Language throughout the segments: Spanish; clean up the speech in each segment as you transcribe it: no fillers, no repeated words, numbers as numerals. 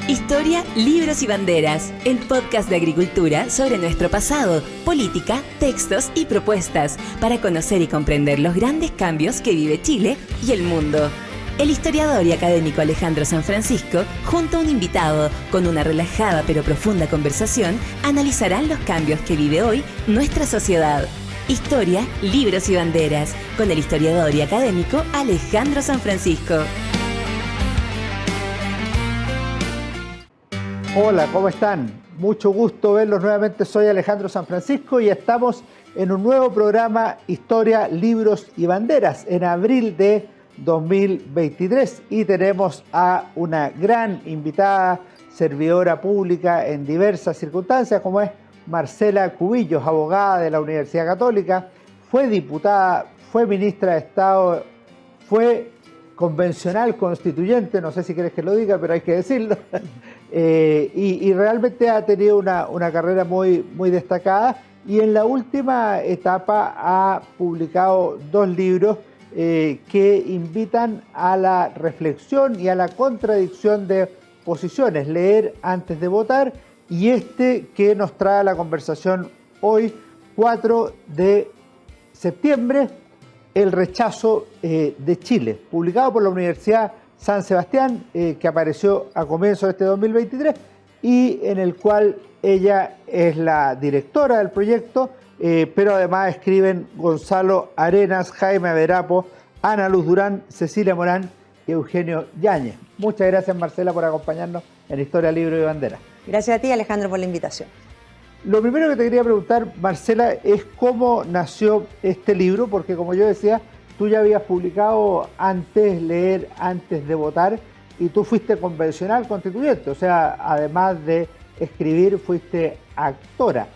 Historia, libros y banderas, el podcast de agricultura sobre nuestro pasado, política, textos y propuestas para conocer y comprender los grandes cambios que vive Chile y el mundo. El historiador y académico Alejandro San Francisco, junto a un invitado, con una relajada pero profunda conversación, analizarán los cambios que vive hoy nuestra sociedad. Historia, libros y banderas, con el historiador y académico Alejandro San Francisco. Hola, ¿cómo están? Mucho gusto verlos nuevamente. Soy Alejandro San Francisco y estamos en un nuevo programa Historia, Libros y Banderas en abril de 2023 y tenemos a una gran invitada, servidora pública en diversas circunstancias, como es Marcela Cubillos, abogada de la Universidad Católica, fue diputada, fue ministra de Estado, fue convencional constituyente, no sé si quieres que lo diga, pero hay que decirlo, y realmente ha tenido una carrera muy destacada, y en la última etapa ha publicado 2 libros que invitan a la reflexión y a la contradicción de posiciones, Leer antes de votar, y este que nos trae a la conversación hoy, 4 de septiembre, El rechazo de Chile, publicado por la Universidad San Sebastián, que apareció a comienzos de este 2023 y en el cual ella es la directora del proyecto, pero además escriben Gonzalo Arenas, Jaime Averapo, Ana Luz Durán, Cecilia Morán y Eugenio Yáñez. Muchas gracias, Marcela, por acompañarnos en Historia, Libro y Bandera. Gracias a ti, Alejandro, por la invitación. Lo primero que te quería preguntar, Marcela, es cómo nació este libro, porque como yo decía, tú ya habías publicado antes, Leer antes de votar, y tú fuiste convencional constituyente, o sea, además de escribir, fuiste actora.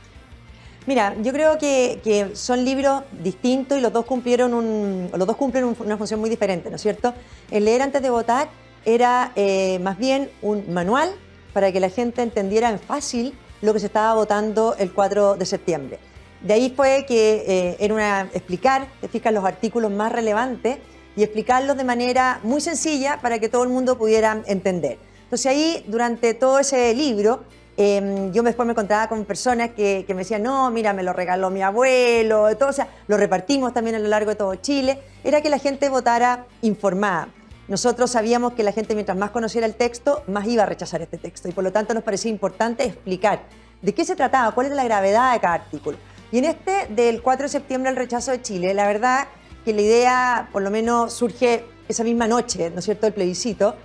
Mira, yo creo que son libros distintos y los dos cumplen una función muy diferente, ¿no es cierto? El Leer antes de votar era más bien un manual para que la gente entendiera en fácil lo que se estaba votando el 4 de septiembre. De ahí fue que era explicar, te fijas, los artículos más relevantes y explicarlos de manera muy sencilla para que todo el mundo pudiera entender. Entonces ahí, durante todo ese libro, yo después me encontraba con personas que me decían, no, mira, me lo regaló mi abuelo, todo, o sea, lo repartimos también a lo largo de todo Chile, era que la gente votara informada. Nosotros sabíamos que la gente, mientras más conociera el texto, más iba a rechazar este texto y por lo tanto nos parecía importante explicar de qué se trataba, cuál era la gravedad de cada artículo. Y en este del 4 de septiembre, el rechazo de Chile, la verdad que la idea por lo menos surge esa misma noche, ¿no es cierto?, del plebiscito,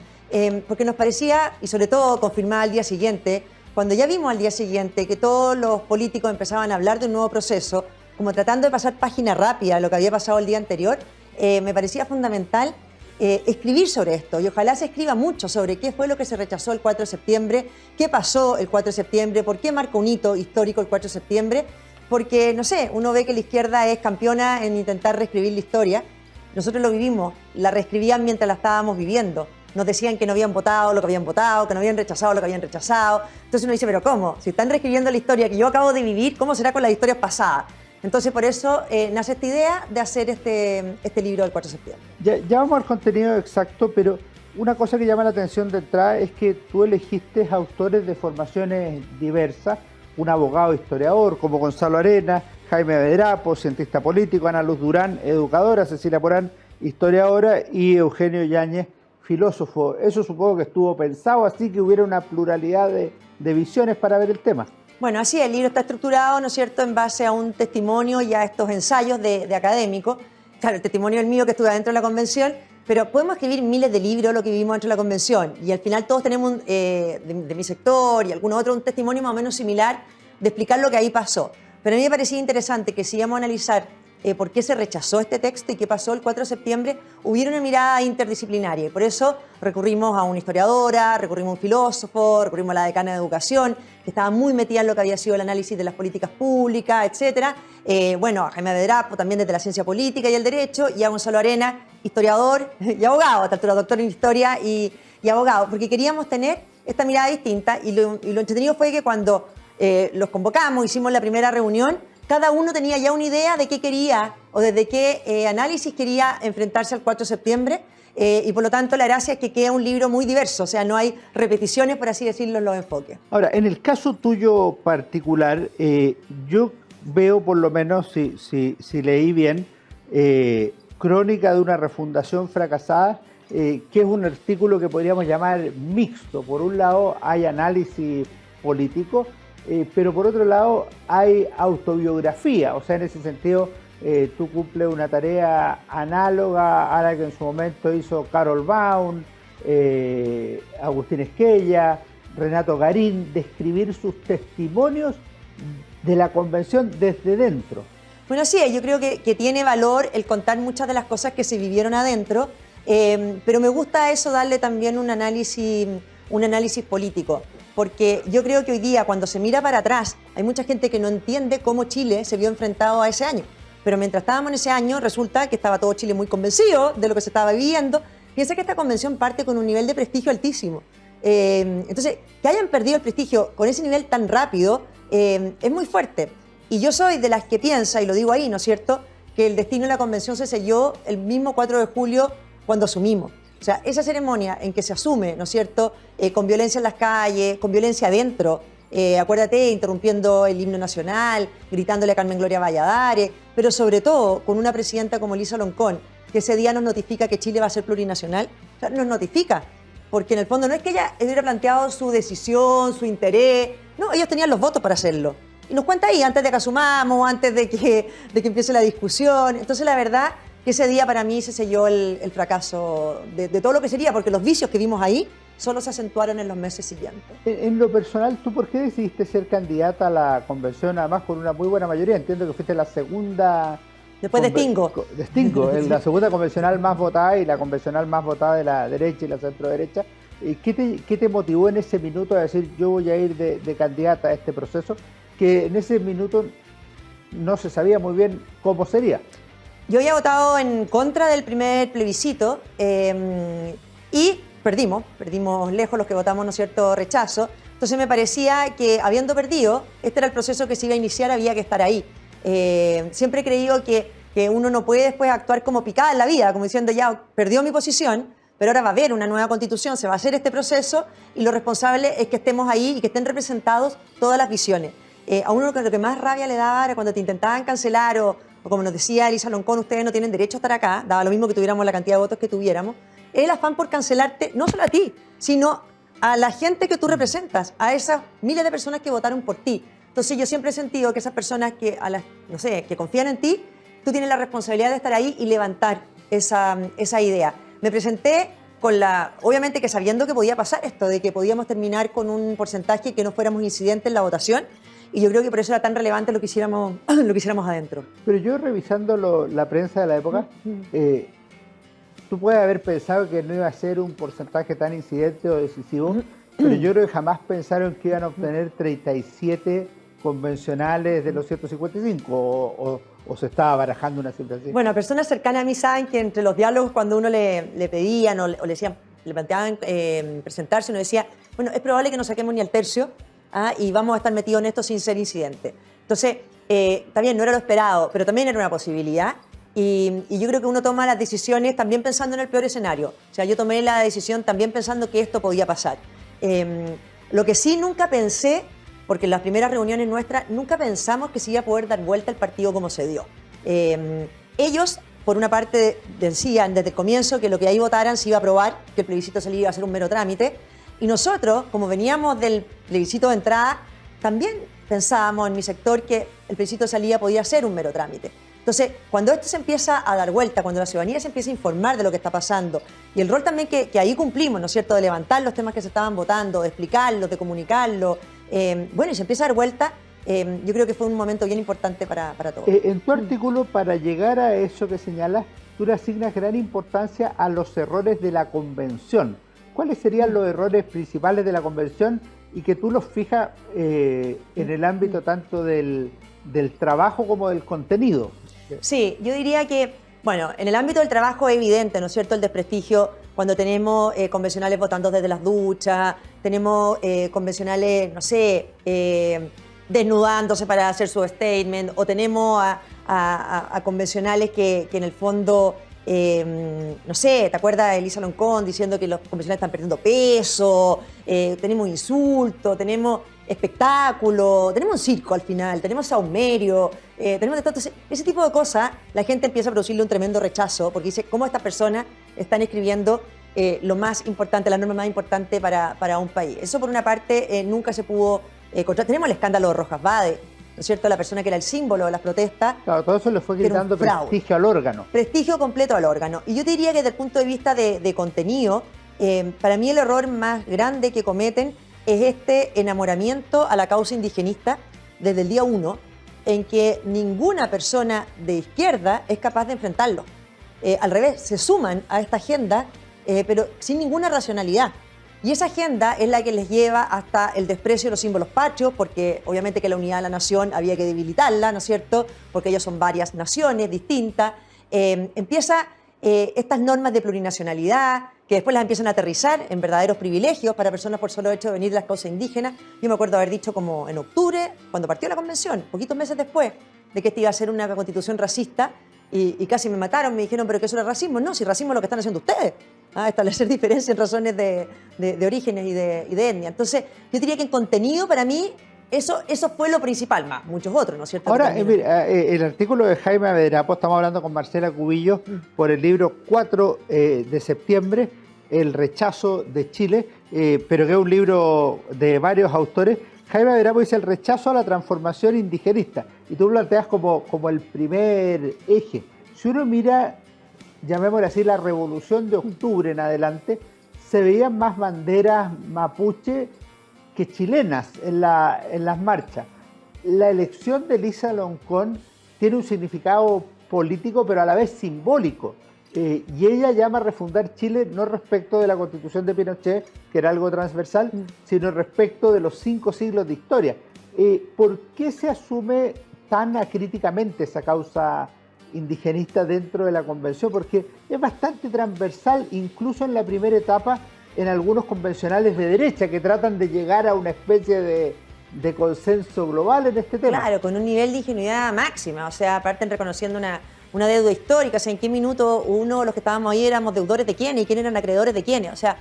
porque nos parecía, y sobre todo confirmada al día siguiente, cuando ya vimos al día siguiente que todos los políticos empezaban a hablar de un nuevo proceso, como tratando de pasar página rápida a lo que había pasado el día anterior, me parecía fundamental escribir sobre esto y ojalá se escriba mucho sobre qué fue lo que se rechazó el 4 de septiembre, qué pasó el 4 de septiembre, por qué marca un hito histórico el 4 de septiembre, porque, no sé, uno ve que la izquierda es campeona en intentar reescribir la historia. Nosotros lo vivimos, la reescribían mientras la estábamos viviendo. Nos decían que no habían votado lo que habían votado, que no habían rechazado lo que habían rechazado. Entonces uno dice, pero ¿cómo? Si están reescribiendo la historia que yo acabo de vivir, ¿cómo será con las historias pasadas? Entonces, por eso nace esta idea de hacer este libro del 4 de septiembre. Ya vamos al contenido exacto, pero una cosa que llama la atención de entrada es que tú elegiste autores de formaciones diversas, un abogado historiador como Gonzalo Arenas, Jaime Averapo, cientista político, Ana Luz Durán, educadora, Cecilia Morán, historiadora, y Eugenio Yáñez, filósofo. Eso supongo que estuvo pensado así, que hubiera una pluralidad de visiones para ver el tema. Bueno, así el libro está estructurado, ¿no es cierto?, en base a un testimonio y a estos ensayos de académicos. Claro, el testimonio es el mío, que estuve dentro de la convención, pero podemos escribir miles de libros lo que vivimos dentro de la convención y al final todos tenemos de mi sector y algunos otros un testimonio más o menos similar de explicar lo que ahí pasó. Pero a mí me parecía interesante que si íbamos a analizar por qué se rechazó este texto y qué pasó el 4 de septiembre, hubiera una mirada interdisciplinaria. Y por eso recurrimos a una historiadora, recurrimos a un filósofo, recurrimos a la decana de Educación, que estaba muy metida en lo que había sido el análisis de las políticas públicas, etc. Bueno, a Jaime Averapo, también desde la ciencia política y el derecho, y a Gonzalo Arenas, historiador y abogado, a esta altura doctor en historia y abogado, porque queríamos tener esta mirada distinta y lo entretenido fue que cuando los convocamos, hicimos la primera reunión, cada uno tenía ya una idea de qué quería o desde qué análisis quería enfrentarse al 4 de septiembre y por lo tanto la gracia es que queda un libro muy diverso, o sea, no hay repeticiones, por así decirlo, en los enfoques. Ahora, en el caso tuyo particular, yo veo por lo menos, si leí bien, Crónica de una refundación fracasada, que es un artículo que podríamos llamar mixto. Por un lado hay análisis político, pero por otro lado hay autobiografía, o sea, en ese sentido tú cumples una tarea análoga a la que en su momento hizo Carol Baum, Agustín Esquella, Renato Garín, de escribir sus testimonios de la convención desde dentro. Bueno, sí, yo creo que tiene valor el contar muchas de las cosas que se vivieron adentro, pero me gusta eso, darle también un análisis político, porque yo creo que hoy día, cuando se mira para atrás, hay mucha gente que no entiende cómo Chile se vio enfrentado a ese año. Pero mientras estábamos en ese año, resulta que estaba todo Chile muy convencido de lo que se estaba viviendo. Piensa que esta convención parte con un nivel de prestigio altísimo. Entonces, que hayan perdido el prestigio con ese nivel tan rápido es muy fuerte. Y yo soy de las que piensa, y lo digo ahí, ¿no es cierto?, que el destino de la convención se selló el mismo 4 de julio cuando asumimos. O sea, esa ceremonia en que se asume, ¿no es cierto?, con violencia en las calles, con violencia adentro, acuérdate, interrumpiendo el himno nacional, gritándole a Carmen Gloria Valladares, pero sobre todo con una presidenta como Elisa Loncón, que ese día nos notifica que Chile va a ser plurinacional. O sea, nos notifica, porque en el fondo no es que ella hubiera planteado su decisión, su interés, no, ellos tenían los votos para hacerlo. Y nos cuenta ahí, antes de que asumamos, antes de que empiece la discusión. Entonces, la verdad que ese día para mí se selló el fracaso de todo lo que sería, porque los vicios que vimos ahí solo se acentuaron en los meses siguientes. En lo personal, ¿tú por qué decidiste ser candidata a la convención, además con una muy buena mayoría? Entiendo que fuiste la segunda... Después de Stingo. De Stingo, la segunda convencional más votada y la convencional más votada de la derecha y la centro-derecha. ¿Qué te motivó en ese minuto a decir yo voy a ir de candidata a este proceso? Que en ese minuto no se sabía muy bien cómo sería. Yo había votado en contra del primer plebiscito y perdimos lejos los que votamos, ¿no es cierto?, rechazo. Entonces me parecía que, habiendo perdido, este era el proceso que se iba a iniciar, había que estar ahí. Siempre he creído que uno no puede después actuar como picada en la vida, como diciendo, ya, perdió mi posición, pero ahora va a haber una nueva constitución, se va a hacer este proceso y lo responsable es que estemos ahí y que estén representados todas las visiones. A uno lo que más rabia le daba era cuando te intentaban cancelar o como nos decía Elisa Loncón, ustedes no tienen derecho a estar acá, daba lo mismo que tuviéramos la cantidad de votos que tuviéramos. El afán por cancelarte, no solo a ti, sino a la gente que tú representas, a esas miles de personas que votaron por ti. Entonces yo siempre he sentido que esas personas que confían en ti, tú tienes la responsabilidad de estar ahí y levantar esa idea. Me presenté obviamente que sabiendo que podía pasar esto, de que podíamos terminar con un porcentaje que no fuéramos incidentes en la votación, y yo creo que por eso era tan relevante lo que hiciéramos adentro. Pero yo revisando la prensa de la época, tú puedes haber pensado que no iba a ser un porcentaje tan incidente o decisivo, pero yo creo que jamás pensaron que iban a obtener 37 convencionales de los 155 o se estaba barajando una cifra así. Bueno, personas cercanas a mí saben que entre los diálogos, cuando uno le pedían o le decían, le planteaban presentarse, uno decía, bueno, es probable que no saquemos ni el tercio y vamos a estar metidos en esto sin ser incidente. Entonces, también no era lo esperado, pero también era una posibilidad. Y yo creo que uno toma las decisiones también pensando en el peor escenario. O sea, yo tomé la decisión también pensando que esto podía pasar. Lo que sí nunca pensé, porque en las primeras reuniones nuestras nunca pensamos que se iba a poder dar vuelta el partido como se dio. Ellos, por una parte, decían desde el comienzo que lo que ahí votaran se iba a aprobar, que el plebiscito salía iba a ser un mero trámite. Y nosotros, como veníamos del plebiscito de entrada, también pensábamos en mi sector que el plebiscito de salida podía ser un mero trámite. Entonces, cuando esto se empieza a dar vuelta, cuando la ciudadanía se empieza a informar de lo que está pasando, y el rol también que ahí cumplimos, ¿no es cierto?, de levantar los temas que se estaban votando, de explicarlos, de comunicarlos, bueno, y se empieza a dar vuelta, yo creo que fue un momento bien importante para todos. En tu artículo, para llegar a eso que señalas, tú le asignas gran importancia a los errores de la convención. ¿Cuáles serían los errores principales de la convención y que tú los fijas en el ámbito tanto del trabajo como del contenido? Sí, yo diría que, bueno, en el ámbito del trabajo es evidente, ¿no es cierto?, el desprestigio cuando tenemos convencionales votando desde las duchas, tenemos convencionales, no sé, desnudándose para hacer su statement, o tenemos a convencionales que en el fondo no sé, ¿te acuerdas Elisa Loncón diciendo que los convencionales están perdiendo peso? Tenemos insultos, tenemos espectáculo, tenemos un circo al final, tenemos saumerio, tenemos de todo. Entonces, ese tipo de cosas, la gente empieza a producirle un tremendo rechazo porque dice, ¿cómo estas personas están escribiendo lo más importante, la norma más importante para un país? Eso por una parte nunca se pudo controlar. Tenemos el escándalo de Rojas Vade, ¿no es cierto? La persona que era el símbolo de las protestas. Claro, todo eso le fue quitando prestigio al órgano. Prestigio completo al órgano. Y yo te diría que desde el punto de vista de contenido, para mí el error más grande que cometen es este enamoramiento a la causa indigenista desde el día 1, en que ninguna persona de izquierda es capaz de enfrentarlo. Al revés, se suman a esta agenda, pero sin ninguna racionalidad. Y esa agenda es la que les lleva hasta el desprecio de los símbolos patrios, porque obviamente que la unidad de la nación había que debilitarla, ¿no es cierto? Porque ellos son varias naciones distintas. Empieza estas normas de plurinacionalidad, que después las empiezan a aterrizar en verdaderos privilegios para personas por solo hecho de venir de las causas indígenas. Yo me acuerdo haber dicho como en octubre, cuando partió la convención, poquitos meses después, de que esta iba a ser una constitución racista, y casi me mataron, me dijeron, ¿pero qué eso era racismo? No, si racismo es lo que están haciendo ustedes. Establecer diferencias en razones de orígenes y de etnia. Entonces, yo diría que en contenido, para mí, eso fue lo principal, más muchos otros, ¿no es cierto? Ahora, mira, el artículo de Jaime Avedarapo, estamos hablando con Marcela Cubillos por el libro 4 de septiembre, El rechazo de Chile, pero que es un libro de varios autores. Jaime Avedarapo dice el rechazo a la transformación indigenista, y tú lo planteas como el primer eje. Si uno mira, llamémosle así, la Revolución de Octubre en adelante, se veían más banderas mapuche que chilenas en las marchas. La elección de Elisa Loncón tiene un significado político, pero a la vez simbólico. Y ella llama a refundar Chile no respecto de la Constitución de Pinochet, que era algo transversal, sino respecto de los 5 siglos de historia. ¿Por qué se asume tan acríticamente esa causa indigenista dentro de la convención? Porque es bastante transversal, incluso en la primera etapa, en algunos convencionales de derecha que tratan de llegar a una especie de consenso global en este tema. Claro, con un nivel de ingenuidad máxima, o sea, parten reconociendo una deuda histórica, o sea, en qué minuto uno, los que estábamos ahí, éramos deudores de quiénes y quiénes eran acreedores de quiénes, o sea,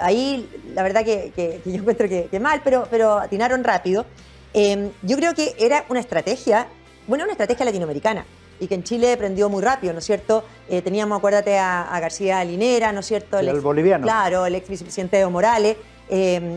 ahí la verdad que yo encuentro que mal, pero atinaron rápido. Yo creo que era una estrategia latinoamericana, y que en Chile prendió muy rápido, ¿no es cierto? Teníamos, acuérdate, a García Linera, ¿no es cierto? El boliviano. Claro, el ex vicepresidente Evo Morales,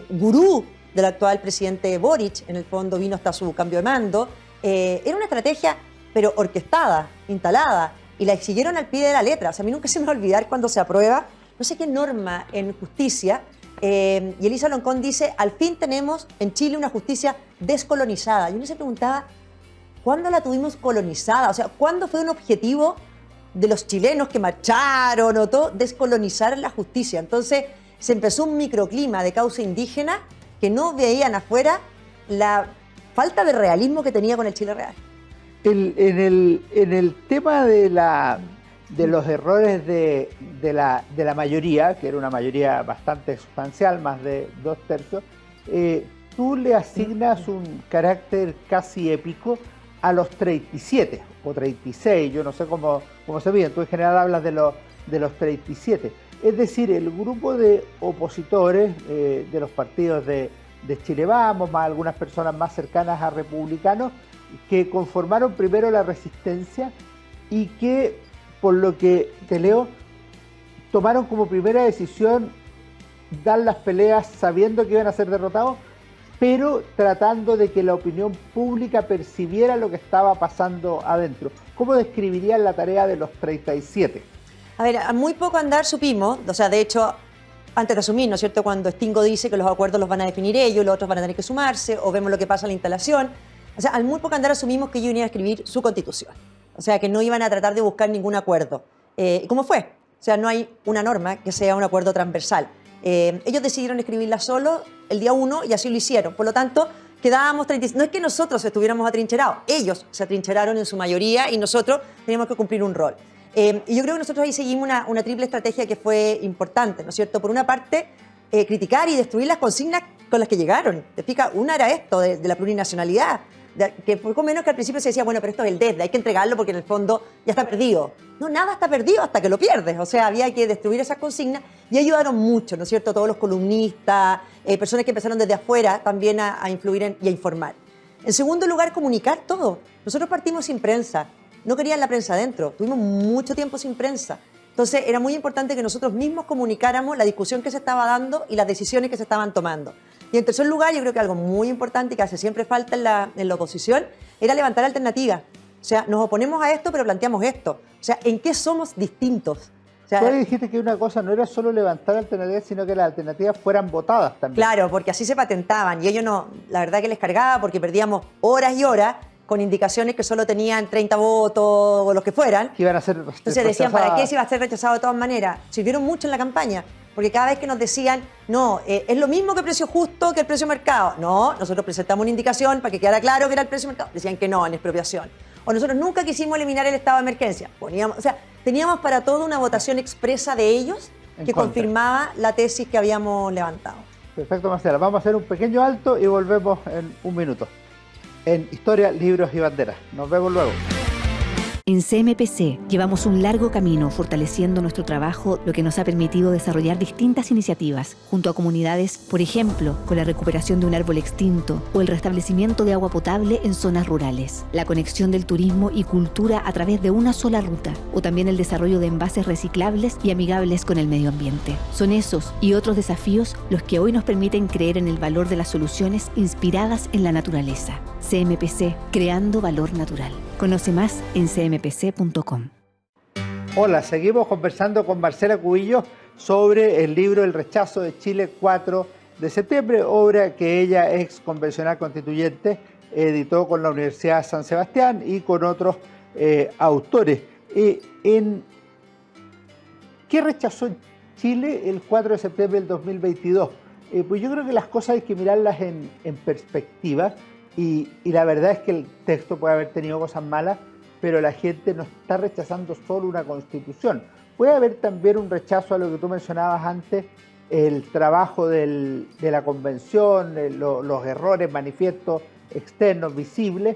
gurú del actual presidente Boric, en el fondo vino hasta su cambio de mando. Era una estrategia, pero orquestada, instalada, y la siguieron al pie de la letra. O sea, a mí nunca se me va a olvidar cuando se aprueba, no sé qué norma en justicia, y Elisa Loncón dice, al fin tenemos en Chile una justicia descolonizada. Y uno se preguntaba, ¿cuándo la tuvimos colonizada? O sea, ¿cuándo fue un objetivo de los chilenos que marcharon o todo descolonizar la justicia? Entonces se empezó un microclima de causa indígena que no veían afuera la falta de realismo que tenía con el Chile real. En el tema de los errores de la mayoría, que era una mayoría bastante sustancial, más de 2/3, tú le asignas un carácter casi épico a los 37 o 36, yo no sé cómo se miden, tú en general hablas de los 37. Es decir, el grupo de opositores de los partidos de Chile Vamos, más algunas personas más cercanas a republicanos, que conformaron primero la resistencia y que, por lo que te leo, tomaron como primera decisión dar las peleas sabiendo que iban a ser derrotados, pero tratando de que la opinión pública percibiera lo que estaba pasando adentro. ¿Cómo describirían la tarea de los 37? A ver, a muy poco andar supimos, o sea, de hecho, antes de asumir, ¿no es cierto?, cuando Stingo dice que los acuerdos los van a definir ellos, los otros van a tener que sumarse, o vemos lo que pasa en la instalación. O sea, al muy poco andar asumimos que ellos iban a escribir su constitución. O sea, que no iban a tratar de buscar ningún acuerdo. ¿Cómo fue? O sea, no hay una norma que sea un acuerdo transversal. Ellos decidieron escribirla solo el día 1 y así lo hicieron. Por lo tanto, quedábamos 36. No es que nosotros estuviéramos atrincherados, ellos se atrincheraron en su mayoría y nosotros teníamos que cumplir un rol. Y yo creo que nosotros ahí seguimos una triple estrategia que fue importante, ¿no es cierto? Por una parte, criticar y destruir las consignas con las que llegaron. ¿Te fijas? Una era esto, de la plurinacionalidad, que poco menos que al principio se decía, bueno, pero esto es el DESDE, hay que entregarlo porque en el fondo ya está perdido. No, nada está perdido hasta que lo pierdes. O sea, había que destruir esas consignas y ayudaron mucho, ¿no es cierto? Todos los columnistas, personas que empezaron desde afuera también a influir y a informar. En segundo lugar, comunicar todo. Nosotros partimos sin prensa. No querían la prensa adentro. Tuvimos mucho tiempo sin prensa. Entonces, era muy importante que nosotros mismos comunicáramos la discusión que se estaba dando y las decisiones que se estaban tomando. Y en tercer lugar, yo creo que algo muy importante y que hace siempre falta en la oposición era levantar alternativas. O sea, nos oponemos a esto, pero planteamos esto. O sea, ¿en qué somos distintos? O sea, tú ahí dijiste que una cosa no era solo levantar alternativas, sino que las alternativas fueran votadas también. Claro, porque así se patentaban. Y ellos no, la verdad que les cargaba porque perdíamos horas y horas con indicaciones que solo tenían 30 votos o los que fueran. Que iban a ser Entonces decían, ¿para qué se iba a ser rechazado de todas maneras? Sirvieron mucho en la campaña. Porque cada vez que nos decían, no, es lo mismo que el precio justo que el precio mercado. No, nosotros presentamos una indicación para que quedara claro que era el precio mercado. Decían que no, en expropiación. O nosotros nunca quisimos eliminar el estado de emergencia. O sea, teníamos para todo una votación expresa de ellos que confirmaba la tesis que habíamos levantado. Perfecto, Marcela. Vamos a hacer un pequeño alto y volvemos en un minuto. En Historia, Libros y Banderas. Nos vemos luego. En CMPC llevamos un largo camino fortaleciendo nuestro trabajo, lo que nos ha permitido desarrollar distintas iniciativas junto a comunidades, por ejemplo, con la recuperación de un árbol extinto o el restablecimiento de agua potable en zonas rurales, la conexión del turismo y cultura a través de una sola ruta, o también el desarrollo de envases reciclables y amigables con el medio ambiente. Son esos y otros desafíos los que hoy nos permiten creer en el valor de las soluciones inspiradas en la naturaleza. CMPC, creando valor natural. Conoce más en cmpc.com. Hola, seguimos conversando con Marcela Cubillos sobre el libro El rechazo de Chile 4 de septiembre, obra que ella, ex convencional constituyente, editó con la Universidad San Sebastián y con otros autores. ¿Qué rechazó Chile el 4 de septiembre del 2022? Pues yo creo que las cosas hay que mirarlas en perspectiva. Y la verdad es que el texto puede haber tenido cosas malas, pero la gente no está rechazando solo una constitución. Puede haber también un rechazo a lo que tú mencionabas antes, el trabajo de la convención, los errores manifiestos, externos, visibles.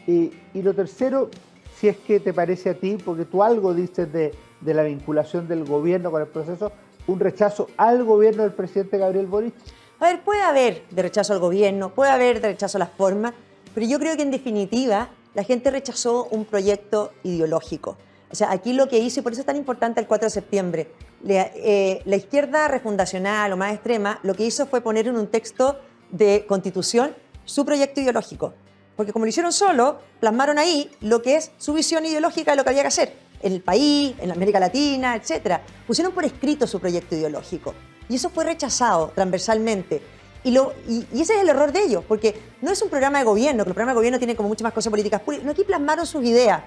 Y lo tercero, si es que te parece a ti, porque tú algo dices de la vinculación del gobierno con el proceso, un rechazo al gobierno del presidente Gabriel Boric. A ver, puede haber de rechazo al gobierno, puede haber de rechazo a las formas, pero yo creo que en definitiva la gente rechazó un proyecto ideológico. O sea, aquí lo que hizo, y por eso es tan importante el 4 de septiembre, la izquierda refundacional o más extrema, lo que hizo fue poner en un texto de constitución su proyecto ideológico. Porque como lo hicieron solo, plasmaron ahí lo que es su visión ideológica de lo que había que hacer en el país, en la América Latina, etc. Pusieron por escrito su proyecto ideológico. Y eso fue rechazado transversalmente. Y ese es el error de ellos, porque no es un programa de gobierno, que el programa de gobierno tiene como muchas más cosas políticas públicas. No, aquí plasmaron sus ideas.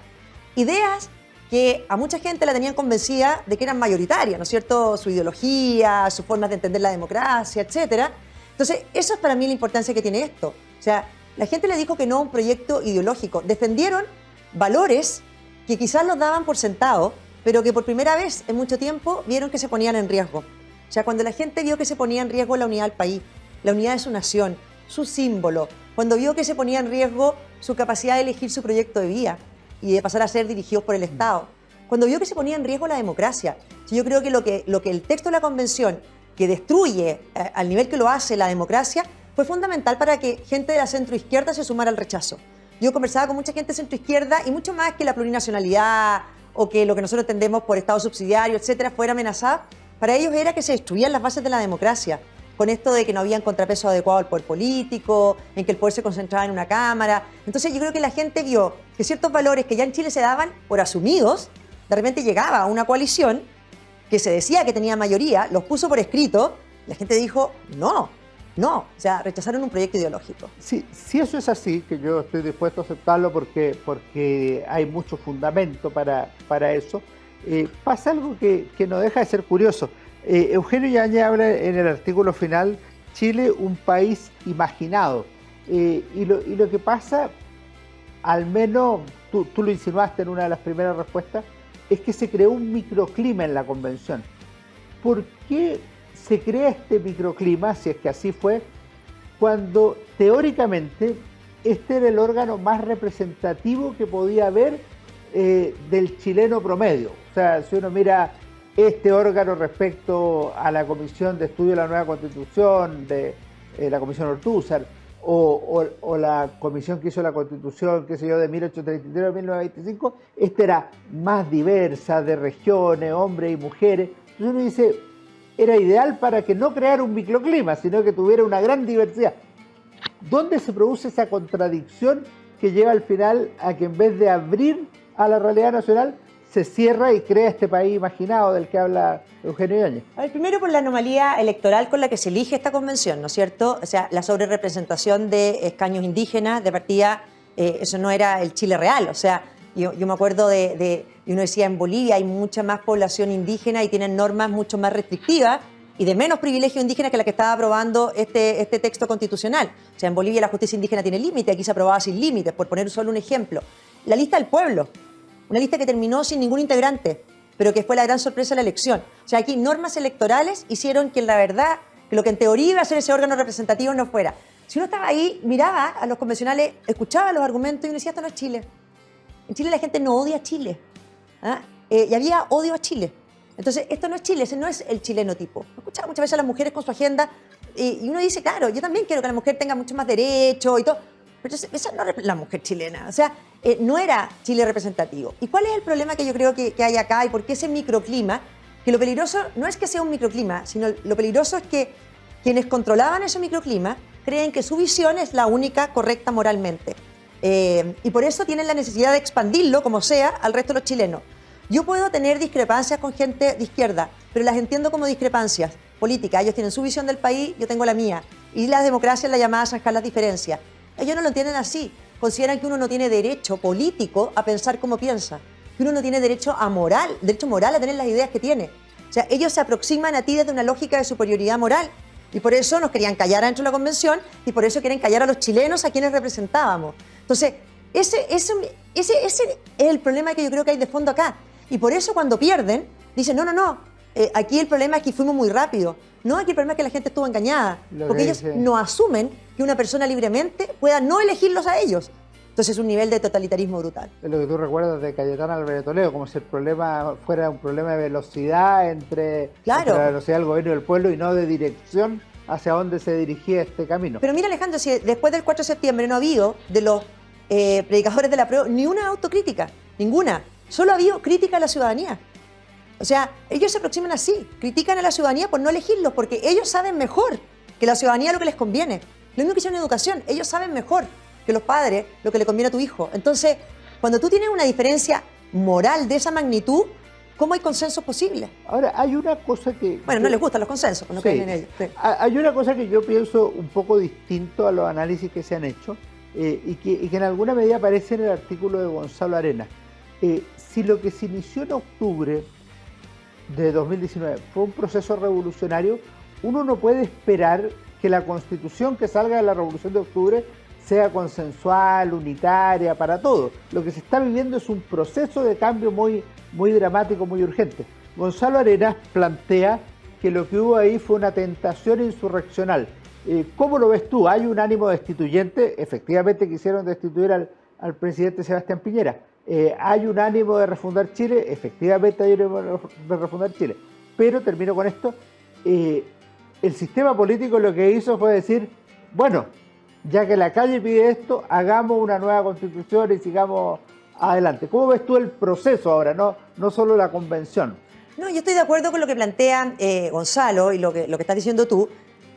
Ideas que a mucha gente la tenían convencida de que eran mayoritarias, ¿no es cierto? Su ideología, sus formas de entender la democracia, etc. Entonces, eso es para mí la importancia que tiene esto. O sea, la gente le dijo que no a un proyecto ideológico. Defendieron valores que quizás los daban por sentado, pero que por primera vez en mucho tiempo vieron que se ponían en riesgo. O sea, cuando la gente vio que se ponía en riesgo la unidad del país, la unidad de su nación, su símbolo, cuando vio que se ponía en riesgo su capacidad de elegir su proyecto de vida y de pasar a ser dirigidos por el Estado, cuando vio que se ponía en riesgo la democracia. Yo creo que lo que el texto de la Convención, que destruye al nivel que lo hace la democracia, fue fundamental para que gente de la centroizquierda se sumara al rechazo. Yo conversaba con mucha gente de centroizquierda y mucho más que la plurinacionalidad o que lo que nosotros entendemos por Estado subsidiario, etcétera, fuera amenazada. Para ellos era que se destruían las bases de la democracia, con esto de que no había un contrapeso adecuado al poder político, en que el poder se concentraba en una cámara. Entonces yo creo que la gente vio que ciertos valores que ya en Chile se daban por asumidos, de repente llegaba una coalición que se decía que tenía mayoría, los puso por escrito, la gente dijo, no, o sea, rechazaron un proyecto ideológico. Sí, si eso es así, que yo estoy dispuesto a aceptarlo porque hay mucho fundamento para eso, pasa algo que no deja de ser curioso. Eugenio Yáñez habla en el artículo final, Chile, un país imaginado. Y lo que pasa, al menos tú lo insinuaste en una de las primeras respuestas, es que se creó un microclima en la convención. ¿Por qué se crea este microclima, si es que así fue, cuando teóricamente este era el órgano más representativo que podía haber del chileno promedio. O sea, si uno mira este órgano respecto a la Comisión de Estudio de la Nueva Constitución, de la Comisión Ortúzar, o la comisión que hizo la Constitución, qué sé yo, de 1833 a 1925, esta era más diversa, de regiones, hombres y mujeres. Entonces uno dice, era ideal para que no creara un microclima, sino que tuviera una gran diversidad. ¿Dónde se produce esa contradicción que lleva al final a que en vez de abrir a la realidad nacional, se cierra y crea este país imaginado del que habla Eugenio Yáñez? A ver, primero por la anomalía electoral con la que se elige esta convención, ¿no es cierto? O sea, la sobrerepresentación de escaños indígenas, de partida, eso no era el Chile real. O sea, yo me acuerdo y uno decía, en Bolivia hay mucha más población indígena y tienen normas mucho más restrictivas y de menos privilegio indígena que la que estaba aprobando este texto constitucional. O sea, en Bolivia la justicia indígena tiene límite, aquí se aprobaba sin límites, por poner solo un ejemplo. La lista del pueblo, una lista que terminó sin ningún integrante, pero que fue la gran sorpresa de la elección. O sea, aquí normas electorales hicieron que la verdad, que lo que en teoría iba a ser ese órgano representativo no fuera. Si uno estaba ahí, miraba a los convencionales, escuchaba los argumentos y uno decía, esto no es Chile. En Chile la gente no odia a Chile. ¿Ah? Y había odio a Chile. Entonces, esto no es Chile, ese no es el chileno tipo. Escuchaba muchas veces a las mujeres con su agenda y uno dice, claro, yo también quiero que la mujer tenga mucho más derechos y todo. Pero esa no es la mujer chilena. O sea, no era Chile representativo. ¿Y cuál es el problema que yo creo que hay acá y por qué ese microclima? Que lo peligroso no es que sea un microclima, sino lo peligroso es que quienes controlaban ese microclima creen que su visión es la única correcta moralmente. Y por eso tienen la necesidad de expandirlo, como sea, al resto de los chilenos. Yo puedo tener discrepancias con gente de izquierda, pero las entiendo como discrepancias políticas. Ellos tienen su visión del país, yo tengo la mía. Y la democracia es la llamada a zanjar las diferencias. Ellos no lo entienden así. Consideran que uno no tiene derecho político a pensar como piensa. Que uno no tiene derecho moral a tener las ideas que tiene. O sea, ellos se aproximan a ti desde una lógica de superioridad moral. Y por eso nos querían callar adentro de la convención y por eso quieren callar a los chilenos a quienes representábamos. Entonces, ese es el problema que yo creo que hay de fondo acá. Y por eso cuando pierden, dicen, no, aquí el problema es que fuimos muy rápido. No, aquí el problema es que la gente estuvo engañada. Porque ellos no asumen que una persona libremente pueda no elegirlos a ellos. Entonces es un nivel de totalitarismo brutal. Es lo que tú recuerdas de Cayetana Álvarez Toledo, como si el problema fuera un problema de velocidad entre la velocidad del gobierno y del pueblo y no de dirección hacia dónde se dirigía este camino. Pero mira, Alejandro, si después del 4 de septiembre no ha habido de los predicadores de la prueba ni una autocrítica, ninguna. Solo ha habido crítica a la ciudadanía. O sea, ellos se aproximan así, critican a la ciudadanía por no elegirlos, porque ellos saben mejor que la ciudadanía lo que les conviene. Lo mismo que hicieron en educación, ellos saben mejor que los padres lo que le conviene a tu hijo. Entonces, cuando tú tienes una diferencia moral de esa magnitud, ¿cómo hay consensos posibles? Ahora, hay una cosa que... Bueno, no les gustan los consensos, no creen en ellos. Sí. Hay una cosa que yo pienso un poco distinto a los análisis que se han hecho y que en alguna medida aparece en el artículo de Gonzalo Arenas. Si lo que se inició en octubre de 2019 fue un proceso revolucionario, uno no puede esperar que la Constitución que salga de la Revolución de Octubre sea consensual, unitaria, para todos. Lo que se está viviendo es un proceso de cambio muy dramático, muy urgente. Gonzalo Arenas plantea que lo que hubo ahí fue una tentación insurreccional. ¿Cómo lo ves tú? ¿Hay un ánimo destituyente? Efectivamente quisieron destituir al presidente Sebastián Piñera. ¿Hay un ánimo de refundar Chile? Efectivamente hay un ánimo de refundar Chile. Pero, termino con esto, el sistema político lo que hizo fue decir, bueno, ya que la calle pide esto, hagamos una nueva constitución y sigamos adelante. ¿Cómo ves tú el proceso ahora, no solo la convención? No, yo estoy de acuerdo con lo que plantea Gonzalo y lo que estás diciendo tú.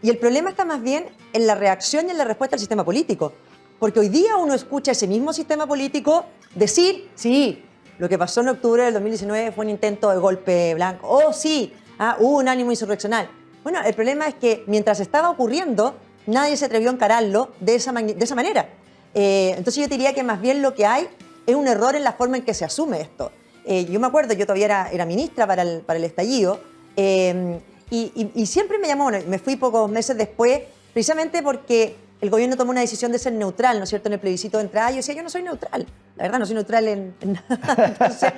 Y el problema está más bien en la reacción y en la respuesta al sistema político. Porque hoy día uno escucha ese mismo sistema político decir, sí, lo que pasó en octubre del 2019 fue un intento de golpe blanco. Oh, sí, hubo un ánimo insurreccional. Bueno, el problema es que mientras estaba ocurriendo, nadie se atrevió a encararlo de esa manera. Entonces yo diría que más bien lo que hay es un error en la forma en que se asume esto. Yo me acuerdo, yo todavía era ministra para el estallido, y siempre me llamó, bueno, me fui pocos meses después, precisamente porque el gobierno tomó una decisión de ser neutral, ¿no es cierto?, en el plebiscito de entrada. Yo decía, yo no soy neutral, la verdad no soy neutral en nada. Entonces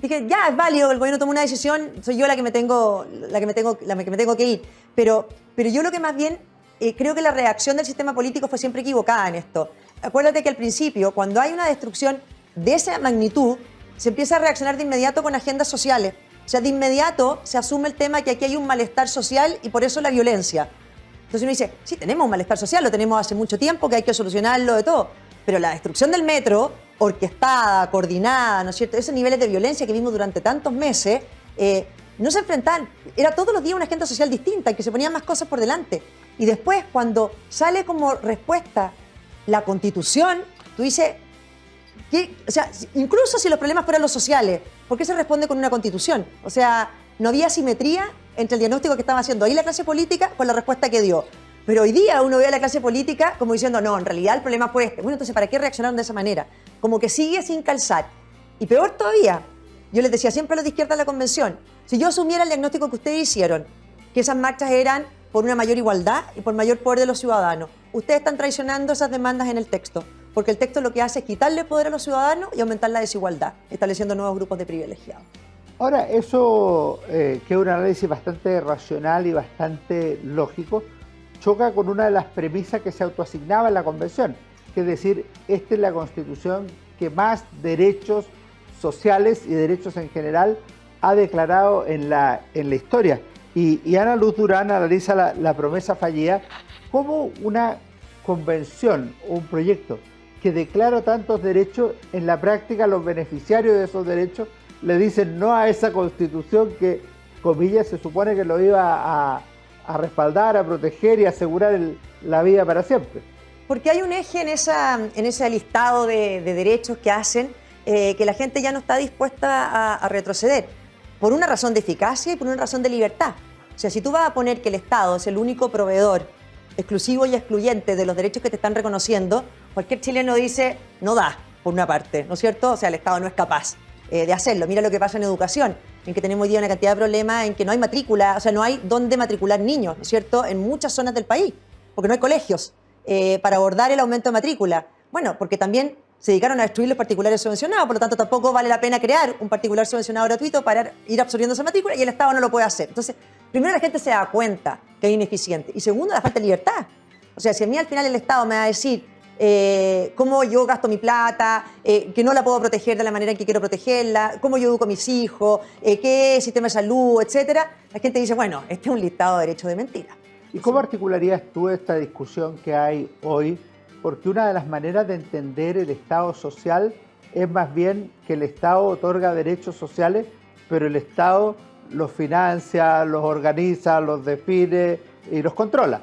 dije, ya, es válido, el gobierno tomó una decisión, soy yo la que me tengo que ir. Pero yo lo que más bien creo que la reacción del sistema político fue siempre equivocada en esto. Acuérdate que al principio, cuando hay una destrucción de esa magnitud, se empieza a reaccionar de inmediato con agendas sociales. O sea, de inmediato se asume el tema que aquí hay un malestar social y por eso la violencia. Entonces uno dice, sí, tenemos un malestar social, lo tenemos hace mucho tiempo, que hay que solucionarlo de todo. Pero la destrucción del metro, orquestada, coordinada, ¿no es cierto? Esos niveles de violencia que vimos durante tantos meses, no se enfrentaban. Era todos los días una agenda social distinta, que se ponían más cosas por delante. Y después, cuando sale como respuesta la Constitución, tú dices, o sea, incluso si los problemas fueran los sociales, ¿por qué se responde con una Constitución? O sea, no había simetría entre el diagnóstico que estaba haciendo ahí la clase política con la respuesta que dio. Pero hoy día uno ve a la clase política como diciendo, no, en realidad el problema fue este. Bueno, entonces, ¿para qué reaccionaron de esa manera? Como que sigue sin calzar. Y peor todavía, yo les decía siempre a los de izquierda en la convención, si yo asumiera el diagnóstico que ustedes hicieron, que esas marchas eran por una mayor igualdad y por mayor poder de los ciudadanos, ustedes están traicionando esas demandas en el texto, porque el texto lo que hace es quitarle poder a los ciudadanos y aumentar la desigualdad, estableciendo nuevos grupos de privilegiados. Ahora, eso, que es un análisis bastante racional y bastante lógico, choca con una de las premisas que se autoasignaba en la Convención, que es decir, esta es la Constitución que más derechos sociales y derechos en general ha declarado en la historia. Y Ana Luz Durán analiza la promesa fallida como una convención o un proyecto que declara tantos derechos, en la práctica los beneficiarios de esos derechos le dicen no a esa Constitución que, comillas, se supone que lo iba a respaldar, a proteger y asegurar la vida para siempre. Porque hay un eje en ese listado de derechos que hacen que la gente ya no está dispuesta a retroceder, por una razón de eficacia y por una razón de libertad. O sea, si tú vas a poner que el Estado es el único proveedor exclusivo y excluyente de los derechos que te están reconociendo, cualquier chileno dice, no da, por una parte, ¿no es cierto? O sea, el Estado no es capaz de hacerlo. Mira lo que pasa en educación, en que tenemos hoy día una cantidad de problemas en que no hay matrícula, o sea, no hay dónde matricular niños, ¿no es cierto?, en muchas zonas del país, porque no hay colegios para abordar el aumento de matrícula. Bueno, porque también se dedicaron a destruir los particulares subvencionados, por lo tanto tampoco vale la pena crear un particular subvencionado gratuito para ir absorbiendo esa matrícula y el Estado no lo puede hacer. Entonces, primero la gente se da cuenta que es ineficiente y segundo, la falta de libertad. O sea, si a mí al final el Estado me va a decir cómo yo gasto mi plata, que no la puedo proteger de la manera en que quiero protegerla, cómo yo educo a mis hijos, qué sistema de salud, etcétera, la gente dice, bueno, este es un listado de derechos de mentira. ¿Y cómo articularías tú esta discusión que hay hoy? Porque una de las maneras de entender el Estado social es más bien que el Estado otorga derechos sociales, pero el Estado los financia, los organiza, los define y los controla.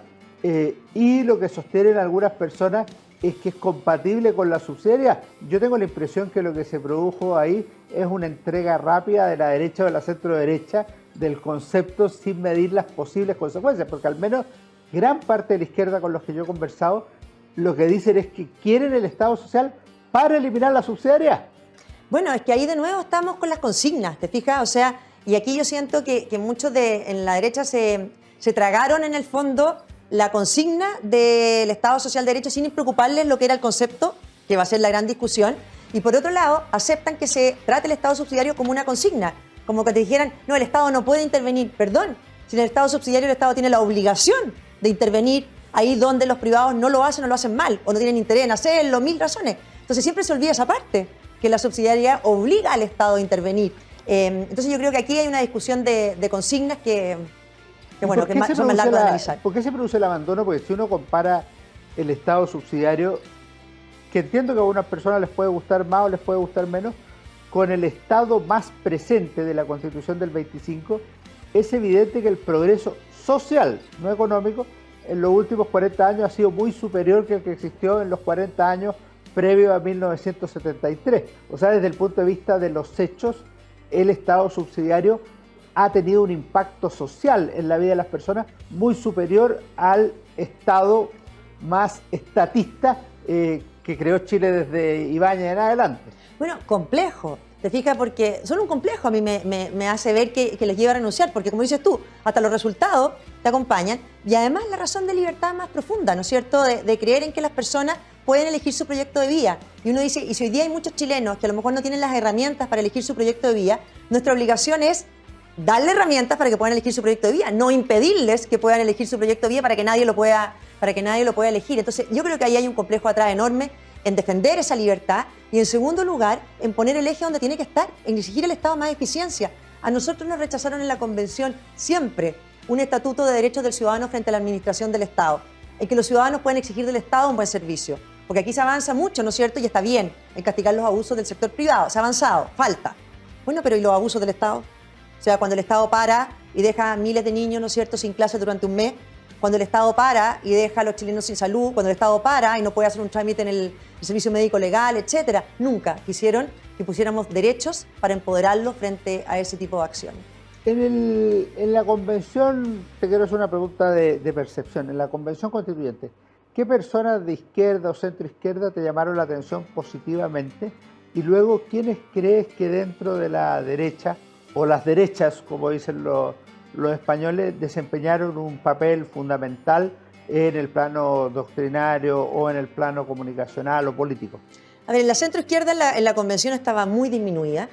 Y lo que sostienen algunas personas es que es compatible con la subsidiariedad. Yo tengo la impresión que lo que se produjo ahí es una entrega rápida de la derecha o de la centro-derecha del concepto sin medir las posibles consecuencias, porque al menos gran parte de la izquierda con los que yo he conversado lo que dicen es que quieren el Estado social para eliminar la subsidiariedad. Bueno, es que ahí de nuevo estamos con las consignas, ¿te fijas? O sea, y aquí yo siento que muchos en la derecha se tragaron en el fondo la consigna del Estado social de derecho sin preocuparles lo que era el concepto, que va a ser la gran discusión, y por otro lado aceptan que se trate el Estado subsidiario como una consigna, como que te dijeran, no, el Estado no puede intervenir. Perdón, si en el Estado subsidiario el Estado tiene la obligación de intervenir ahí donde los privados no lo hacen o lo hacen mal, o no tienen interés en hacerlo, mil razones. Entonces siempre se olvida esa parte, que la subsidiariedad obliga al Estado a intervenir. Entonces yo creo que aquí hay una discusión de consignas que bueno, que son más largas de analizar. ¿Por qué se produce el abandono? Porque si uno compara el Estado subsidiario, que entiendo que a algunas personas les puede gustar más o les puede gustar menos, con el Estado más presente de la Constitución del 25, es evidente que el progreso social, no económico, en los últimos 40 años ha sido muy superior que el que existió en los 40 años previos a 1973. O sea, desde el punto de vista de los hechos, el Estado subsidiario ha tenido un impacto social en la vida de las personas muy superior al Estado más estatista que creó Chile desde Ibáñez en adelante. Bueno, complejo. ¿Te fijas? Porque solo un complejo a mí me hace ver que les lleva a renunciar, porque como dices tú, hasta los resultados te acompañan y además la razón de libertad más profunda, ¿no es cierto?, de creer en que las personas pueden elegir su proyecto de vida. Y uno dice, y si hoy día hay muchos chilenos que a lo mejor no tienen las herramientas para elegir su proyecto de vida, nuestra obligación es darle herramientas para que puedan elegir su proyecto de vida, no impedirles que puedan elegir su proyecto de vida para que nadie lo pueda para que nadie lo pueda elegir. Entonces, yo creo que ahí hay un complejo atrás enorme en defender esa libertad y, en segundo lugar, en poner el eje donde tiene que estar, en exigir al Estado más eficiencia. A nosotros nos rechazaron en la Convención siempre un estatuto de derechos del ciudadano frente a la administración del Estado, en que los ciudadanos pueden exigir del Estado un buen servicio. Porque aquí se avanza mucho, ¿no es cierto? Y está bien en castigar los abusos del sector privado. Se ha avanzado, falta. Bueno, pero ¿y los abusos del Estado? O sea, cuando el Estado para y deja a miles de niños, ¿no es cierto?, sin clases durante un mes, cuando el Estado para y deja a los chilenos sin salud, cuando el Estado para y no puede hacer un trámite en el servicio médico legal, etcétera. Nunca quisieron que pusiéramos derechos para empoderarlos frente a ese tipo de acciones. En la convención, te quiero hacer una pregunta de percepción. En la convención constituyente, ¿qué personas de izquierda o centroizquierda te llamaron la atención positivamente? Y luego, ¿quiénes crees que dentro de la derecha, o las derechas, como dicen los españoles, desempeñaron un papel fundamental en el plano doctrinario o en el plano comunicacional o político? A ver, la centroizquierda en la convención estaba muy disminuida.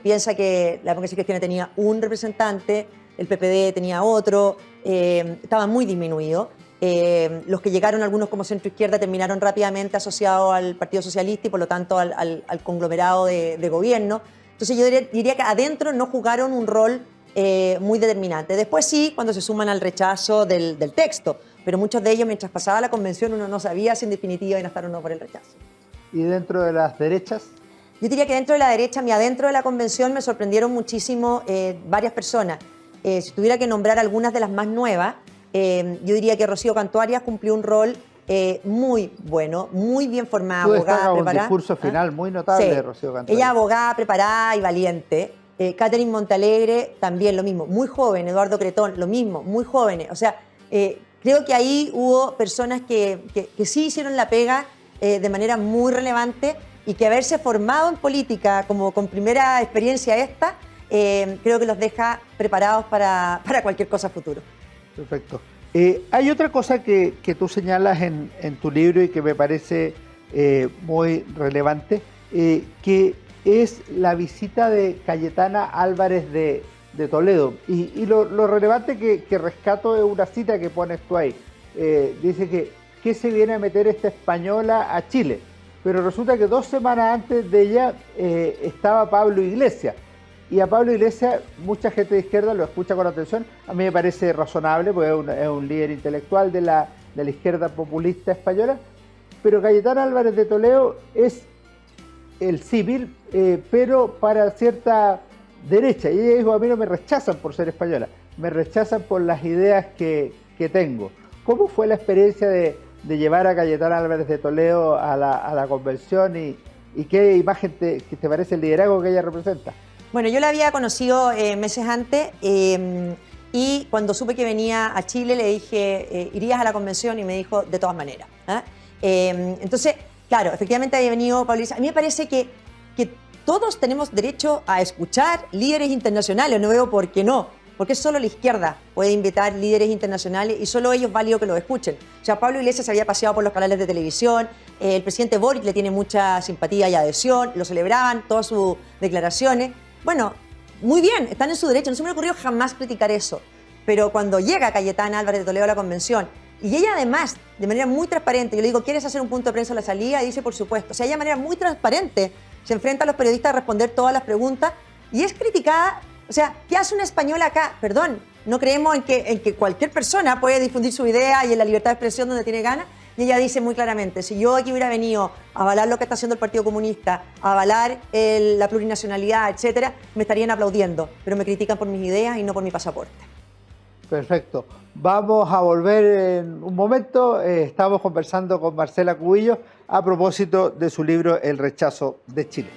Piensa que la democracia cristiana tenía un representante, el PPD tenía otro, estaba muy disminuido. Los que llegaron, algunos como centroizquierda, terminaron rápidamente asociados al Partido Socialista y por lo tanto al conglomerado de gobierno. Entonces yo diría que adentro no jugaron un rol muy determinante. Después sí, cuando se suman al rechazo del texto, pero muchos de ellos, mientras pasaba la convención, uno no sabía si en definitiva iban a estar o no por el rechazo. ¿Y dentro de las derechas? Yo diría que dentro de la derecha, adentro de la convención me sorprendieron muchísimo varias personas. Si tuviera que nombrar algunas de las más nuevas, yo diría que Rocío Cantó Arias cumplió un rol muy bueno, muy bien formada, abogada, preparada. Un discurso final muy notable de Rocío Cantó Arias. Ella abogada, preparada y valiente. Catherine Montalegre también lo mismo, muy joven. Eduardo Cretón, lo mismo, muy jóvenes. O sea, creo que ahí hubo personas que sí hicieron la pega de manera muy relevante y que haberse formado en política como con primera experiencia esta, creo que los deja preparados para cualquier cosa futuro. Perfecto. Hay otra cosa que tú señalas en tu libro y que me parece muy relevante, que es la visita de Cayetana Álvarez de Toledo. Y lo relevante que rescato es una cita que pones tú ahí. Dice que se viene a meter esta española a Chile. Pero resulta que 2 semanas antes de ella estaba Pablo Iglesias. Y a Pablo Iglesias, mucha gente de izquierda lo escucha con atención. A mí me parece razonable, porque es un líder intelectual de la izquierda populista española. Pero Cayetana Álvarez de Toledo es el símil, pero para cierta derecha. Y ella dijo, a mí no me rechazan por ser española, me rechazan por las ideas que tengo. ¿Cómo fue la experiencia de llevar a Cayetana Álvarez de Toledo a la convención y qué imagen te parece el liderazgo que ella representa? Bueno, yo la había conocido meses antes y cuando supe que venía a Chile le dije, ¿irías a la convención? Y me dijo, de todas maneras. Entonces, claro, efectivamente había venido Pablo Iglesias. A mí me parece que todos tenemos derecho a escuchar líderes internacionales, no veo por qué no. Porque solo la izquierda puede invitar líderes internacionales y solo ellos es válido que los escuchen. O sea, Pablo Iglesias se había paseado por los canales de televisión, el presidente Boric le tiene mucha simpatía y adhesión, lo celebraban, todas sus declaraciones. Bueno, muy bien, están en su derecho, no se me ocurrió jamás criticar eso. Pero cuando llega Cayetana Álvarez de Toledo a la convención, y ella además, de manera muy transparente, yo le digo, ¿quieres hacer un punto de prensa a la salida? Y dice, por supuesto. O sea, ella de manera muy transparente se enfrenta a los periodistas a responder todas las preguntas y es criticada. O sea, ¿qué hace una española acá? Perdón, no creemos en que cualquier persona puede difundir su idea y en la libertad de expresión donde tiene ganas. Y ella dice muy claramente, si yo aquí hubiera venido a avalar lo que está haciendo el Partido Comunista, a avalar la plurinacionalidad, etcétera, me estarían aplaudiendo, pero me critican por mis ideas y no por mi pasaporte. Perfecto. Vamos a volver en un momento. Estamos conversando con Marcela Cubillos a propósito de su libro El rechazo de Chile.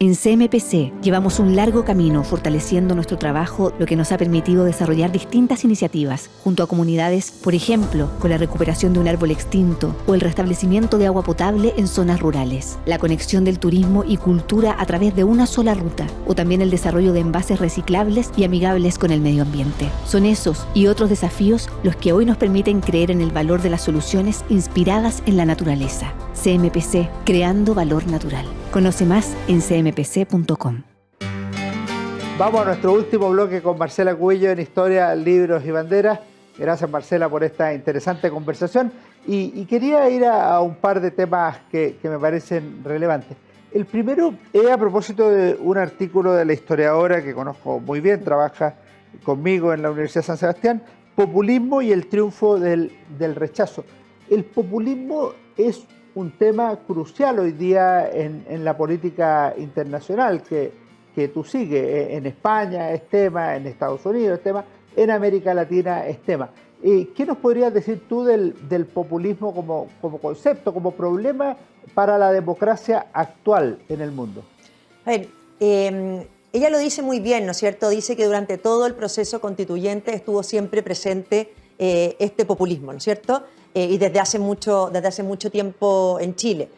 En CMPC llevamos un largo camino fortaleciendo nuestro trabajo, lo que nos ha permitido desarrollar distintas iniciativas junto a comunidades, por ejemplo, con la recuperación de un árbol extinto o el restablecimiento de agua potable en zonas rurales, la conexión del turismo y cultura a través de una sola ruta o también el desarrollo de envases reciclables y amigables con el medio ambiente. Son esos y otros desafíos los que hoy nos permiten creer en el valor de las soluciones inspiradas en la naturaleza. CMPC, creando valor natural. Conoce más en cmpc.com. Vamos a nuestro último bloque con Marcela Cubillos en Historia, Libros y Banderas. Gracias, Marcela, por esta interesante conversación. Y quería ir a un par de temas que me parecen relevantes. El primero es a propósito de un artículo de la historiadora que conozco muy bien, trabaja conmigo en la Universidad de San Sebastián, Populismo y el triunfo del rechazo. El populismo es un tema crucial hoy día en la política internacional que tú sigues. En España es tema, en Estados Unidos es tema, en América Latina es tema. ¿Qué nos podrías decir tú del populismo como concepto, como problema para la democracia actual en el mundo? A ver, ella lo dice muy bien, ¿no es cierto? Dice que durante todo el proceso constituyente estuvo siempre presente este populismo, ¿no es cierto? Y desde hace mucho tiempo en Chile.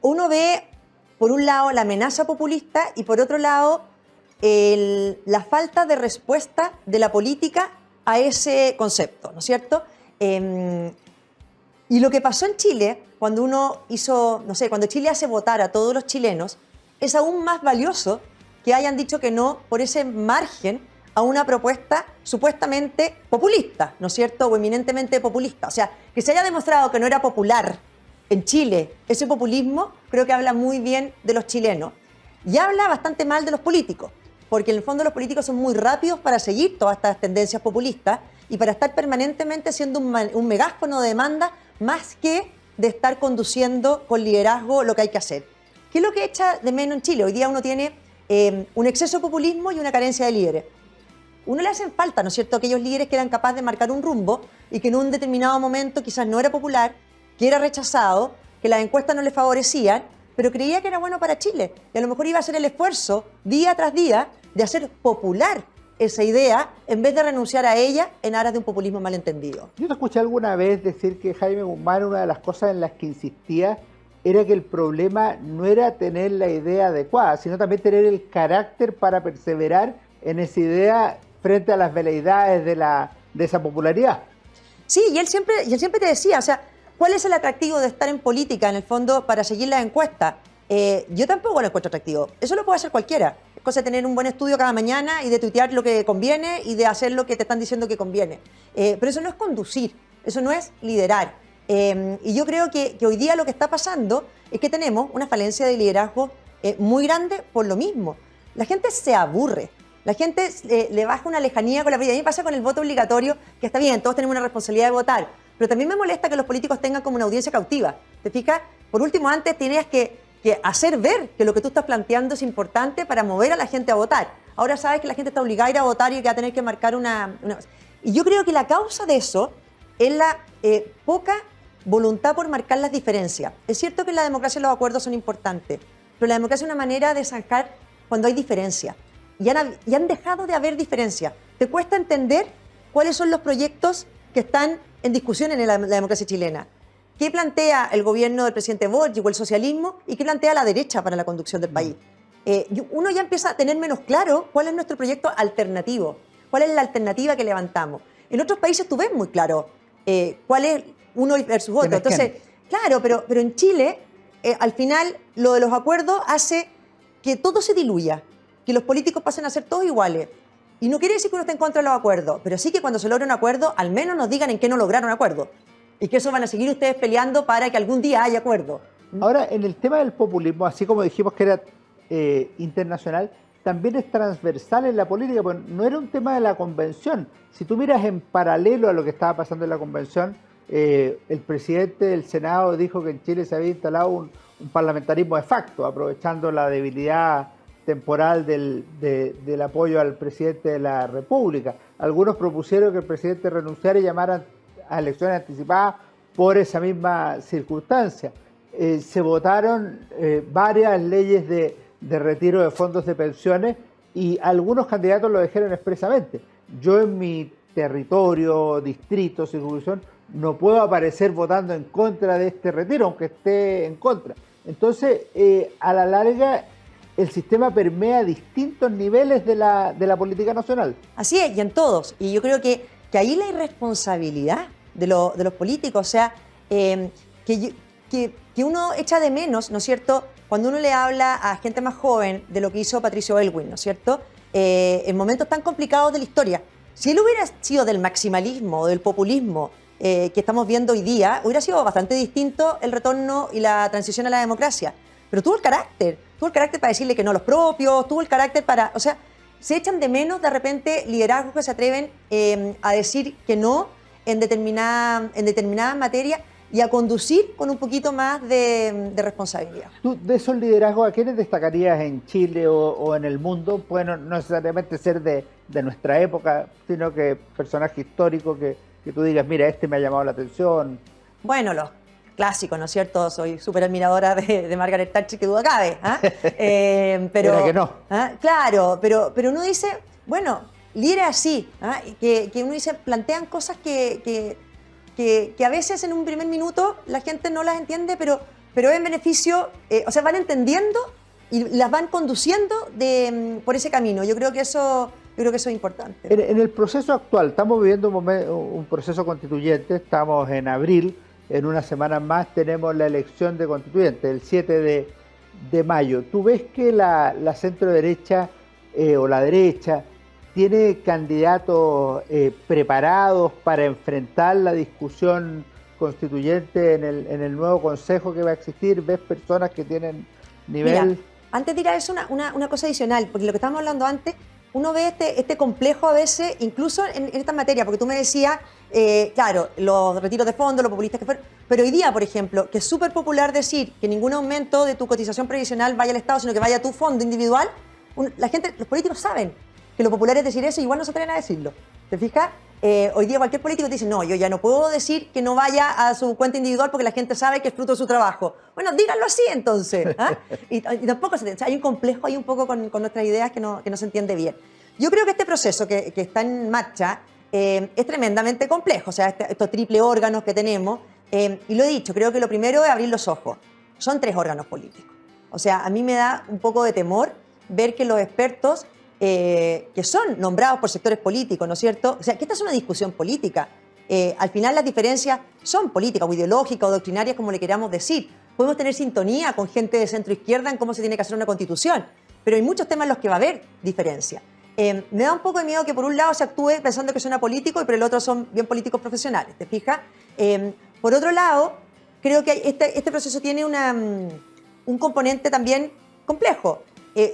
Uno ve, por un lado, la amenaza populista y por otro lado, la falta de respuesta de la política a ese concepto, ¿no es cierto? Y lo que pasó en Chile, cuando cuando Chile hace votar a todos los chilenos, es aún más valioso que hayan dicho que no por ese margen a una propuesta supuestamente populista, ¿no es cierto? O eminentemente populista. O sea, que se haya demostrado que no era popular en Chile ese populismo, creo que habla muy bien de los chilenos. Y habla bastante mal de los políticos, porque en el fondo los políticos son muy rápidos para seguir todas estas tendencias populistas y para estar permanentemente siendo un megáfono de demanda más que de estar conduciendo con liderazgo lo que hay que hacer. ¿Qué es lo que echa de menos en Chile? Hoy día uno tiene un exceso de populismo y una carencia de líderes. Uno le hacen falta, ¿no es cierto?, aquellos líderes que eran capaces de marcar un rumbo y que en un determinado momento quizás no era popular, que era rechazado, que las encuestas no le favorecían, pero creía que era bueno para Chile. Y a lo mejor iba a hacer el esfuerzo día tras día de hacer popular esa idea en vez de renunciar a ella en aras de un populismo malentendido. Yo te escuché alguna vez decir que Jaime Guzmán, una de las cosas en las que insistía era que el problema no era tener la idea adecuada, sino también tener el carácter para perseverar en esa idea frente a las veleidades de esa popularidad. Sí, y él siempre te decía, o sea, ¿cuál es el atractivo de estar en política, en el fondo, para seguir las encuestas? Yo tampoco lo encuentro atractivo. Eso lo puede hacer cualquiera. Es cosa de tener un buen estudio cada mañana y de tuitear lo que conviene y de hacer lo que te están diciendo que conviene. Pero eso no es conducir, eso no es liderar. Y yo creo que hoy día lo que está pasando es que tenemos una falencia de liderazgo muy grande por lo mismo. La gente se aburre. La gente le baja una lejanía con la vida. A mí me pasa con el voto obligatorio, que está bien, todos tenemos una responsabilidad de votar, pero también me molesta que los políticos tengan como una audiencia cautiva. ¿Te fijas? Por último, antes tenías que hacer ver que lo que tú estás planteando es importante para mover a la gente a votar. Ahora sabes que la gente está obligada a ir a votar y que va a tener que marcar una... Y yo creo que la causa de eso es la poca voluntad por marcar las diferencias. Es cierto que en la democracia los acuerdos son importantes, pero la democracia es una manera de zanjar cuando hay diferencia. Y han dejado de haber diferencia. Te cuesta entender cuáles son los proyectos que están en discusión en la democracia chilena. ¿Qué plantea el gobierno del presidente Boric o el socialismo y qué plantea la derecha para la conducción del país? Uno ya empieza a tener menos claro cuál es nuestro proyecto alternativo, cuál es la alternativa que levantamos. En otros países tú ves muy claro cuál es uno versus otro. Entonces, claro, pero en Chile, al final, lo de los acuerdos hace que todo se diluya, que los políticos pasen a ser todos iguales. Y no quiere decir que uno esté en contra de los acuerdos, pero sí que cuando se logra un acuerdo, al menos nos digan en qué no lograron un acuerdo. Y que eso van a seguir ustedes peleando para que algún día haya acuerdo. Ahora, en el tema del populismo, así como dijimos que era internacional, también es transversal en la política, porque no era un tema de la convención. Si tú miras en paralelo a lo que estaba pasando en la convención, el presidente del Senado dijo que en Chile se había instalado un parlamentarismo de facto, aprovechando la debilidad temporal del apoyo al presidente de la República. Algunos propusieron que el presidente renunciara y llamara a elecciones anticipadas por esa misma circunstancia. Se votaron varias leyes de retiro de fondos de pensiones y algunos candidatos lo dijeron expresamente. Yo en mi territorio, distrito, circunscripción, no puedo aparecer votando en contra de este retiro, aunque esté en contra. Entonces, a la larga, el sistema permea distintos niveles de la política nacional. Así es, y en todos. Y yo creo que ahí la irresponsabilidad de los políticos, o sea, que uno echa de menos, ¿no es cierto?, cuando uno le habla a gente más joven de lo que hizo Patricio Aylwin, ¿no es cierto?, en momentos tan complicados de la historia, Si él hubiera sido del maximalismo o del populismo que estamos viendo hoy día, hubiera sido bastante distinto el retorno y la transición a la democracia. Pero tuvo el carácter para decirle que no a los propios, tuvo el carácter para... O sea, se echan de menos de repente liderazgos que se atreven a decir que no en determinadas materias y a conducir con un poquito más de responsabilidad. Tú, de esos liderazgos, ¿a quiénes destacarías en Chile o en el mundo? Bueno, no necesariamente ser de nuestra época, sino que personaje histórico que tú digas, mira, este me ha llamado la atención. Bueno, los clásicos, ¿no es cierto? Soy súper admiradora de Margaret Thatcher, que duda cabe. Pero era que no. Claro, pero uno dice, bueno, líderes así, que uno dice, plantean cosas que a veces en un primer minuto la gente no las entiende, pero en beneficio, o sea, van entendiendo y las van conduciendo por ese camino. Yo creo que eso es importante. En el proceso actual, estamos viviendo un proceso constituyente, estamos en abril, en unas semanas más tenemos la elección de constituyentes, el 7 de mayo. ¿Tú ves que la centro-derecha o la derecha tiene candidatos preparados para enfrentar la discusión constituyente en el nuevo consejo que va a existir? ¿Ves personas que tienen nivel? Mira, antes de ir a eso, una cosa adicional, porque lo que estábamos hablando antes, uno ve este complejo a veces, incluso en esta materia, porque tú me decías, claro, los retiros de fondos, los populistas que fueron, pero hoy día, por ejemplo, que es súper popular decir que ningún aumento de tu cotización previsional vaya al Estado, sino que vaya a tu fondo individual, la gente, los políticos saben que lo popular es decir eso, igual no se atreven a decirlo. ¿Te fijas? Hoy día cualquier político te dice, no, yo ya no puedo decir que no vaya a su cuenta individual porque la gente sabe que es fruto de su trabajo. Bueno, díganlo así entonces. Y tampoco se, o sea, hay un complejo ahí un poco con nuestras ideas que no se entiende bien. Yo creo que este proceso que está en marcha es tremendamente complejo, o sea, estos triple órganos que tenemos, y lo he dicho, creo que lo primero es abrir los ojos. Son 3 órganos políticos. O sea, a mí me da un poco de temor ver que los expertos que son nombrados por sectores políticos, ¿no es cierto? O sea, que esta es una discusión política. Al final las diferencias son políticas o ideológicas o doctrinarias, como le queramos decir. Podemos tener sintonía con gente de centro-izquierda en cómo se tiene que hacer una constitución, pero hay muchos temas en los que va a haber diferencia. Me da un poco de miedo que por un lado se actúe pensando que suena político y por el otro son bien políticos profesionales, ¿te fijas? Por otro lado, creo que este proceso tiene un componente también complejo.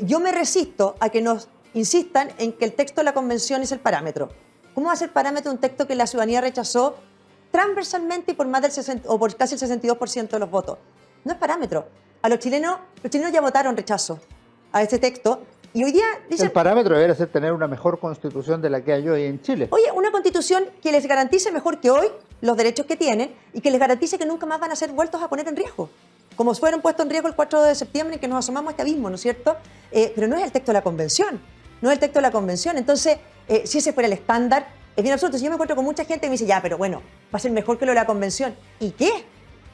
Yo me resisto a que nos insistan en que el texto de la convención es el parámetro. ¿Cómo va a ser parámetro un texto que la ciudadanía rechazó transversalmente y por más o por casi el 62% de los votos? No es parámetro. Los chilenos ya votaron rechazo a este texto y hoy día dicen... El parámetro debería ser tener una mejor constitución de la que hay hoy en Chile. Oye, una constitución que les garantice mejor que hoy los derechos que tienen y que les garantice que nunca más van a ser vueltos a poner en riesgo. Como fueron puestos en riesgo el 4 de septiembre en que nos asomamos a este abismo, ¿no es cierto? Pero no es el texto de la convención. No es el texto de la convención. Entonces, si ese fuera el estándar, es bien absurdo. Si yo me encuentro con mucha gente que me dice, ya, pero bueno, va a ser mejor que lo de la convención. ¿Y qué?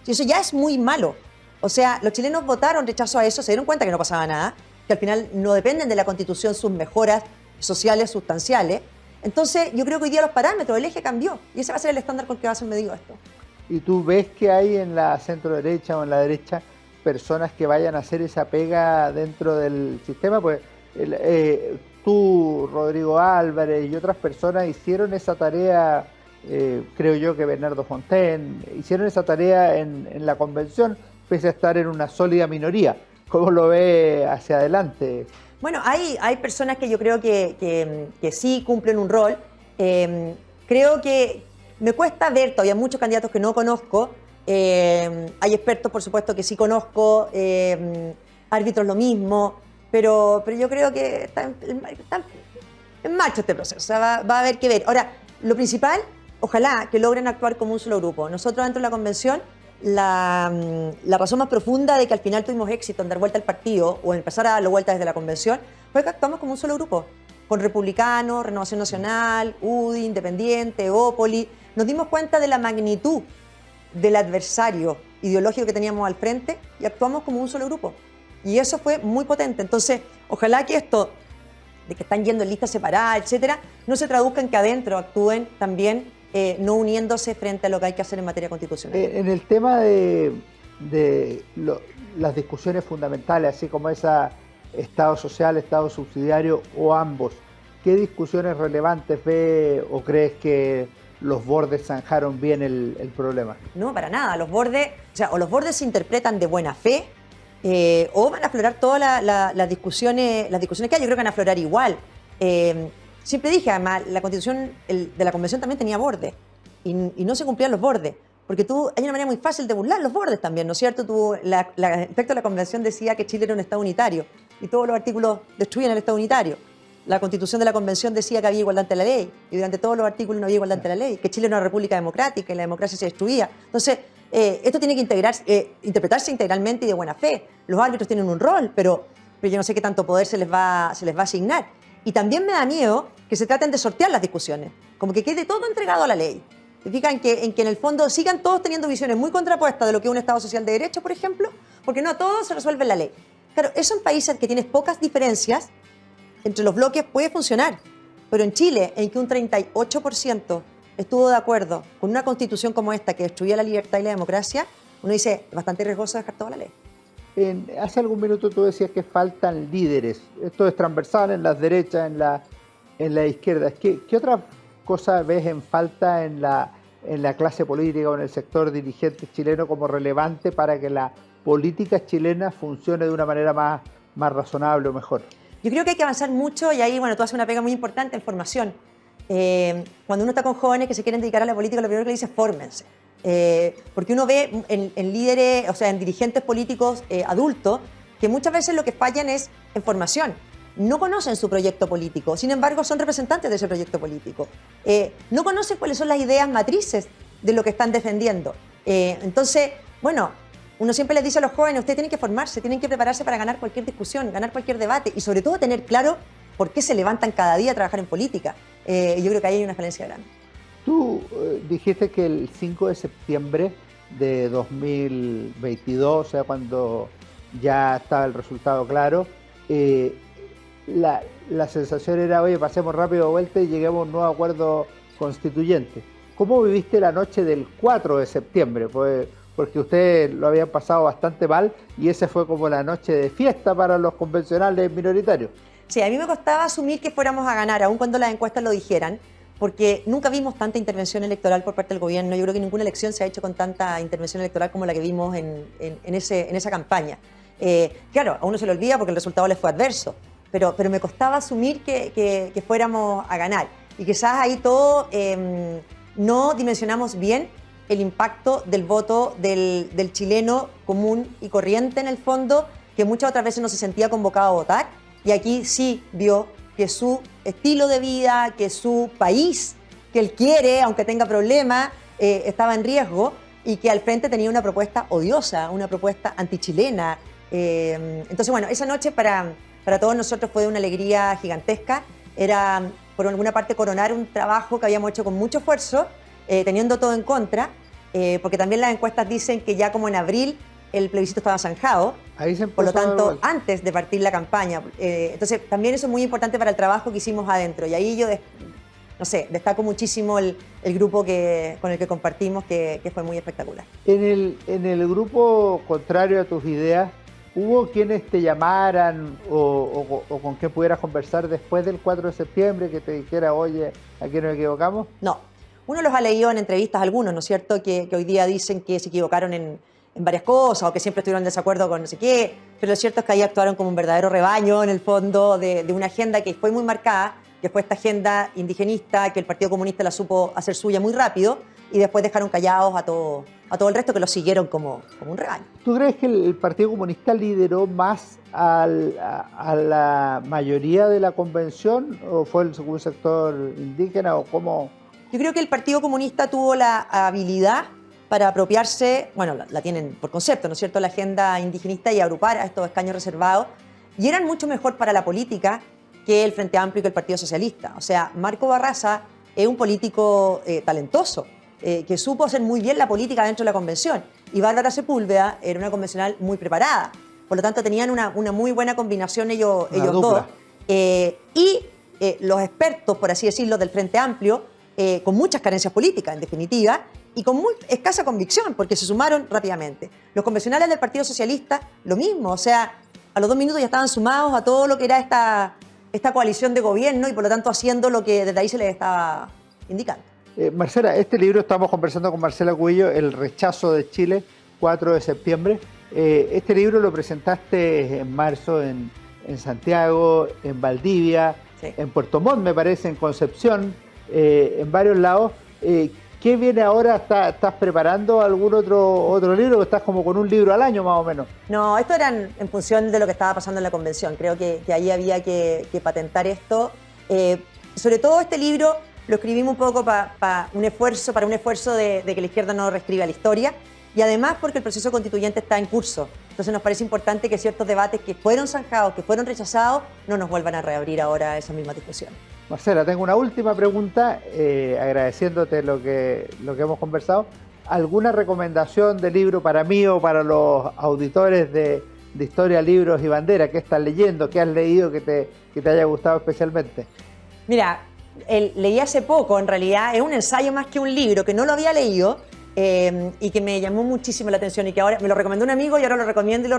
Si eso ya es muy malo. O sea, los chilenos votaron rechazo a eso, se dieron cuenta que no pasaba nada, que al final no dependen de la Constitución sus mejoras sociales sustanciales. Entonces, yo creo que hoy día los parámetros, el eje cambió. Y ese va a ser el estándar con que va a ser medido esto. ¿Y tú ves que hay en la centro-derecha o en la derecha personas que vayan a hacer esa pega dentro del sistema? Pues tú, Rodrigo Álvarez y otras personas hicieron esa tarea, creo yo que Bernardo Fontaine, hicieron esa tarea en la convención, pese a estar en una sólida minoría. ¿Cómo lo ve hacia adelante? Bueno, hay personas que yo creo que sí cumplen un rol. Creo que me cuesta ver todavía muchos candidatos que no conozco. Hay expertos, por supuesto, que sí conozco, árbitros lo mismo, pero yo creo que está en marcha este proceso, o sea, va a haber que ver. Ahora, lo principal, ojalá que logren actuar como un solo grupo. Nosotros dentro de la convención, la razón más profunda de que al final tuvimos éxito en dar vuelta al partido o en empezar a darlo vuelta desde la convención fue que actuamos como un solo grupo, con Republicanos, Renovación Nacional, UDI, Independiente, Ópoli. Nos dimos cuenta de la magnitud del adversario ideológico que teníamos al frente y actuamos como un solo grupo. Y eso fue muy potente. Entonces, ojalá que esto de que están yendo en listas separadas, etcétera, no se traduzca en que adentro actúen también no uniéndose frente a lo que hay que hacer en materia constitucional. En el tema de las discusiones fundamentales, así como esa Estado social, Estado subsidiario o ambos, ¿qué discusiones relevantes ve o crees que los bordes zanjaron bien el problema? No, para nada. Los bordes, o los bordes se interpretan de buena fe, o van a aflorar todas las discusiones que hay. Yo creo que van a aflorar igual. Siempre dije, además, la Constitución de la Convención también tenía bordes y no se cumplían los bordes. Porque hay una manera muy fácil de burlar los bordes también, ¿no es cierto? El texto de la Convención decía que Chile era un Estado unitario y todos los artículos destruían el Estado unitario. La Constitución de la Convención decía que había igualdad ante la ley y durante todos los artículos no había igualdad ante la ley, que Chile era una república democrática y la democracia se destruía. Entonces, esto tiene que interpretarse integralmente y de buena fe. Los árbitros tienen un rol, pero yo no sé qué tanto poder se les va a asignar. Y también me da miedo que se traten de sortear las discusiones, como que quede todo entregado a la ley. ¿Se fijan en que en el fondo sigan todos teniendo visiones muy contrapuestas de lo que es un Estado social de derecho, por ejemplo? Porque no todo se resuelve en la ley. Claro, eso en países que tienes pocas diferencias entre los bloques puede funcionar, pero en Chile, en que un 38% estuvo de acuerdo con una constitución como esta que destruía la libertad y la democracia, uno dice, es bastante riesgoso dejar toda la ley. Hace algún minuto tú decías que faltan líderes. Esto es transversal en las derechas, en la izquierda. ¿Qué otra cosa ves en falta en la clase política o en el sector dirigente chileno como relevante para que la política chilena funcione de una manera más razonable o mejor? Yo creo que hay que avanzar mucho y ahí, tú haces una pega muy importante en formación. Cuando uno está con jóvenes que se quieren dedicar a la política, lo primero que le dice es fórmense. Porque uno ve en líderes, en dirigentes políticos adultos, que muchas veces lo que fallan es en formación. No conocen su proyecto político, sin embargo son representantes de ese proyecto político. No conocen cuáles son las ideas matrices de lo que están defendiendo. Entonces, uno siempre les dice a los jóvenes, ustedes tienen que formarse, tienen que prepararse para ganar cualquier discusión, ganar cualquier debate y sobre todo tener claro por qué se levantan cada día a trabajar en política. Yo creo que ahí hay una falencia grande. Tú dijiste que el 5 de septiembre de 2022, o sea, cuando ya estaba el resultado claro, la sensación era, oye, pasemos rápido de vuelta y lleguemos a un nuevo acuerdo constituyente. ¿Cómo viviste la noche del 4 de septiembre? Porque ustedes lo habían pasado bastante mal y esa fue como la noche de fiesta para los convencionales minoritarios. Sí, a mí me costaba asumir que fuéramos a ganar, aun cuando las encuestas lo dijeran, porque nunca vimos tanta intervención electoral por parte del gobierno. Yo creo que ninguna elección se ha hecho con tanta intervención electoral como la que vimos en esa campaña. Claro, a uno se le olvida porque el resultado les fue adverso, pero me costaba asumir que fuéramos a ganar. Y quizás ahí todo no dimensionamos bien el impacto del voto del chileno común y corriente en el fondo, que muchas otras veces no se sentía convocado a votar, y aquí sí vio que su estilo de vida, que su país, que él quiere, aunque tenga problemas, estaba en riesgo y que al frente tenía una propuesta odiosa, una propuesta antichilena. Entonces, esa noche para todos nosotros fue una alegría gigantesca. Era, por alguna parte, coronar un trabajo que habíamos hecho con mucho esfuerzo, teniendo todo en contra, porque también las encuestas dicen que ya como en abril el plebiscito estaba zanjado, por lo tanto, antes de partir la campaña. Entonces, también eso es muy importante para el trabajo que hicimos adentro. Y ahí yo, destaco muchísimo el grupo con el que compartimos, que fue muy espectacular. En el grupo contrario a tus ideas, ¿hubo quienes te llamaran o con quien pudieras conversar después del 4 de septiembre que te dijera, oye, aquí nos equivocamos? No. Uno los ha leído en entrevistas algunos, ¿no es cierto?, que hoy día dicen que se equivocaron en varias cosas o que siempre estuvieron en desacuerdo con no sé qué, pero lo cierto es que ahí actuaron como un verdadero rebaño en el fondo de una agenda que fue muy marcada, que fue esta agenda indigenista que el Partido Comunista la supo hacer suya muy rápido y después dejaron callados a todo el resto que lo siguieron como un rebaño. ¿Tú crees que el Partido Comunista lideró más a la mayoría de la convención o fue un sector indígena o cómo? Yo creo que el Partido Comunista tuvo la habilidad para apropiarse, la tienen por concepto, ¿no es cierto?, la agenda indigenista y agrupar a estos escaños reservados, y eran mucho mejor para la política que el Frente Amplio y que el Partido Socialista. O sea, Marco Barraza es un político talentoso, que supo hacer muy bien la política dentro de la convención, y Bárbara Sepúlveda era una convencional muy preparada, por lo tanto tenían una muy buena combinación ellos dos. Y los expertos, por así decirlo, del Frente Amplio, con muchas carencias políticas, en definitiva, y con muy escasa convicción, porque se sumaron rápidamente. Los convencionales del Partido Socialista, lo mismo, o sea, a los 2 minutos ya estaban sumados a todo lo que era esta coalición de gobierno y por lo tanto haciendo lo que desde ahí se les estaba indicando. Marcela, este libro estamos conversando con Marcela Cubillo, El rechazo de Chile, 4 de septiembre. Este libro lo presentaste en marzo en Santiago, en Valdivia, sí, en Puerto Montt, me parece, en Concepción, en varios lados. ¿Qué viene ahora? ¿Estás preparando algún otro libro? ¿O estás como con un libro al año más o menos? No, esto era en función de lo que estaba pasando en la convención. Creo que ahí había que patentar esto. Sobre todo este libro lo escribimos un poco para un esfuerzo de que la izquierda no reescriba la historia y además porque el proceso constituyente está en curso. Entonces nos parece importante que ciertos debates que fueron zanjados, que fueron rechazados, no nos vuelvan a reabrir ahora esa misma discusión. Marcela, tengo una última pregunta, agradeciéndote lo que hemos conversado. ¿Alguna recomendación de libro para mí o para los auditores de Historia, Libros y Bandera? ¿Qué estás leyendo? ¿Qué has leído que te haya gustado especialmente? Mira, leí hace poco, en realidad, es un ensayo más que un libro, que no lo había leído y que me llamó muchísimo la atención y que ahora me lo recomendó un amigo y ahora lo recomiendo,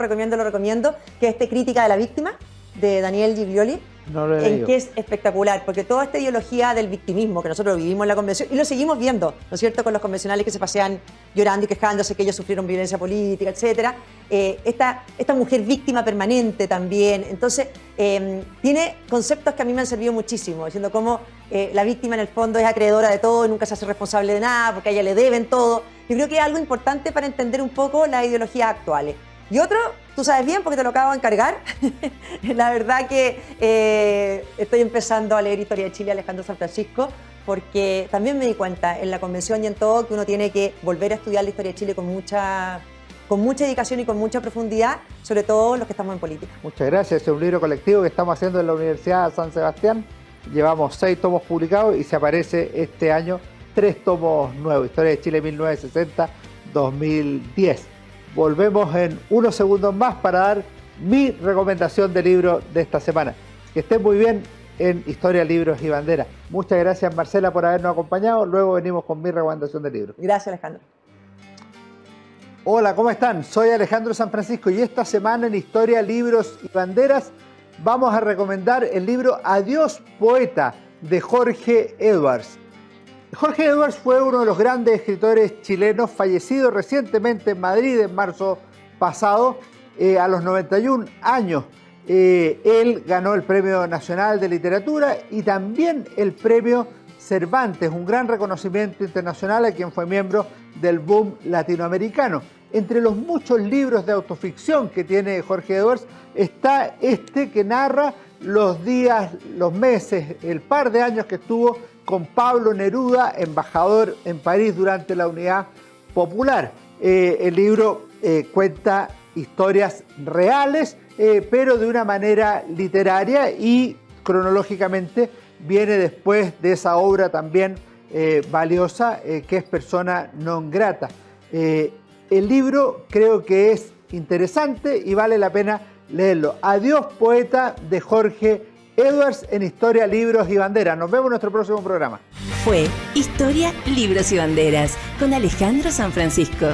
que es Crítica de la Víctima, de Daniel Giglioli. No lo he leído. Que es espectacular, porque toda esta ideología del victimismo que nosotros vivimos en la convención, y lo seguimos viendo, ¿no es cierto?, con los convencionales que se pasean llorando y quejándose que ellos sufrieron violencia política, etcétera. Esta mujer víctima permanente también. Entonces, tiene conceptos que a mí me han servido muchísimo, diciendo cómo la víctima en el fondo es acreedora de todo y nunca se hace responsable de nada, porque a ella le deben todo. Yo creo que es algo importante para entender un poco las ideologías actuales. Y otro, tú sabes bien porque te lo acabo de encargar, la verdad que estoy empezando a leer Historia de Chile de Alejandro San Francisco porque también me di cuenta en la convención y en todo que uno tiene que volver a estudiar la historia de Chile con mucha dedicación y con mucha profundidad, sobre todo los que estamos en política. Muchas gracias, es un libro colectivo que estamos haciendo en la Universidad San Sebastián. Llevamos 6 tomos publicados y se aparece este año 3 tomos nuevos, Historia de Chile 1960-2010. Volvemos en unos segundos más para dar mi recomendación de libro de esta semana. Que estén muy bien en Historia, Libros y Bandera. Muchas gracias, Marcela, por habernos acompañado. Luego venimos con mi recomendación de libro. Gracias, Alejandro. Hola, ¿cómo están? Soy Alejandro San Francisco y esta semana en Historia, Libros y Banderas vamos a recomendar el libro Adiós, Poeta, de Jorge Edwards. Jorge Edwards fue uno de los grandes escritores chilenos, fallecido recientemente en Madrid en marzo pasado, a los 91 años. Él ganó el Premio Nacional de Literatura y también el Premio Cervantes, un gran reconocimiento internacional a quien fue miembro del boom latinoamericano. Entre los muchos libros de autoficción que tiene Jorge Edwards está este que narra los días, los meses, el par de años que estuvo con Pablo Neruda, embajador en París durante la Unidad Popular. El libro cuenta historias reales, pero de una manera literaria y cronológicamente viene después de esa obra también valiosa que es Persona non grata. El libro creo que es interesante y vale la pena leerlo. Adiós, Poeta, de Jorge Edwards en Historia, Libros y Banderas. Nos vemos en nuestro próximo programa. Fue Historia, Libros y Banderas con Alejandro San Francisco.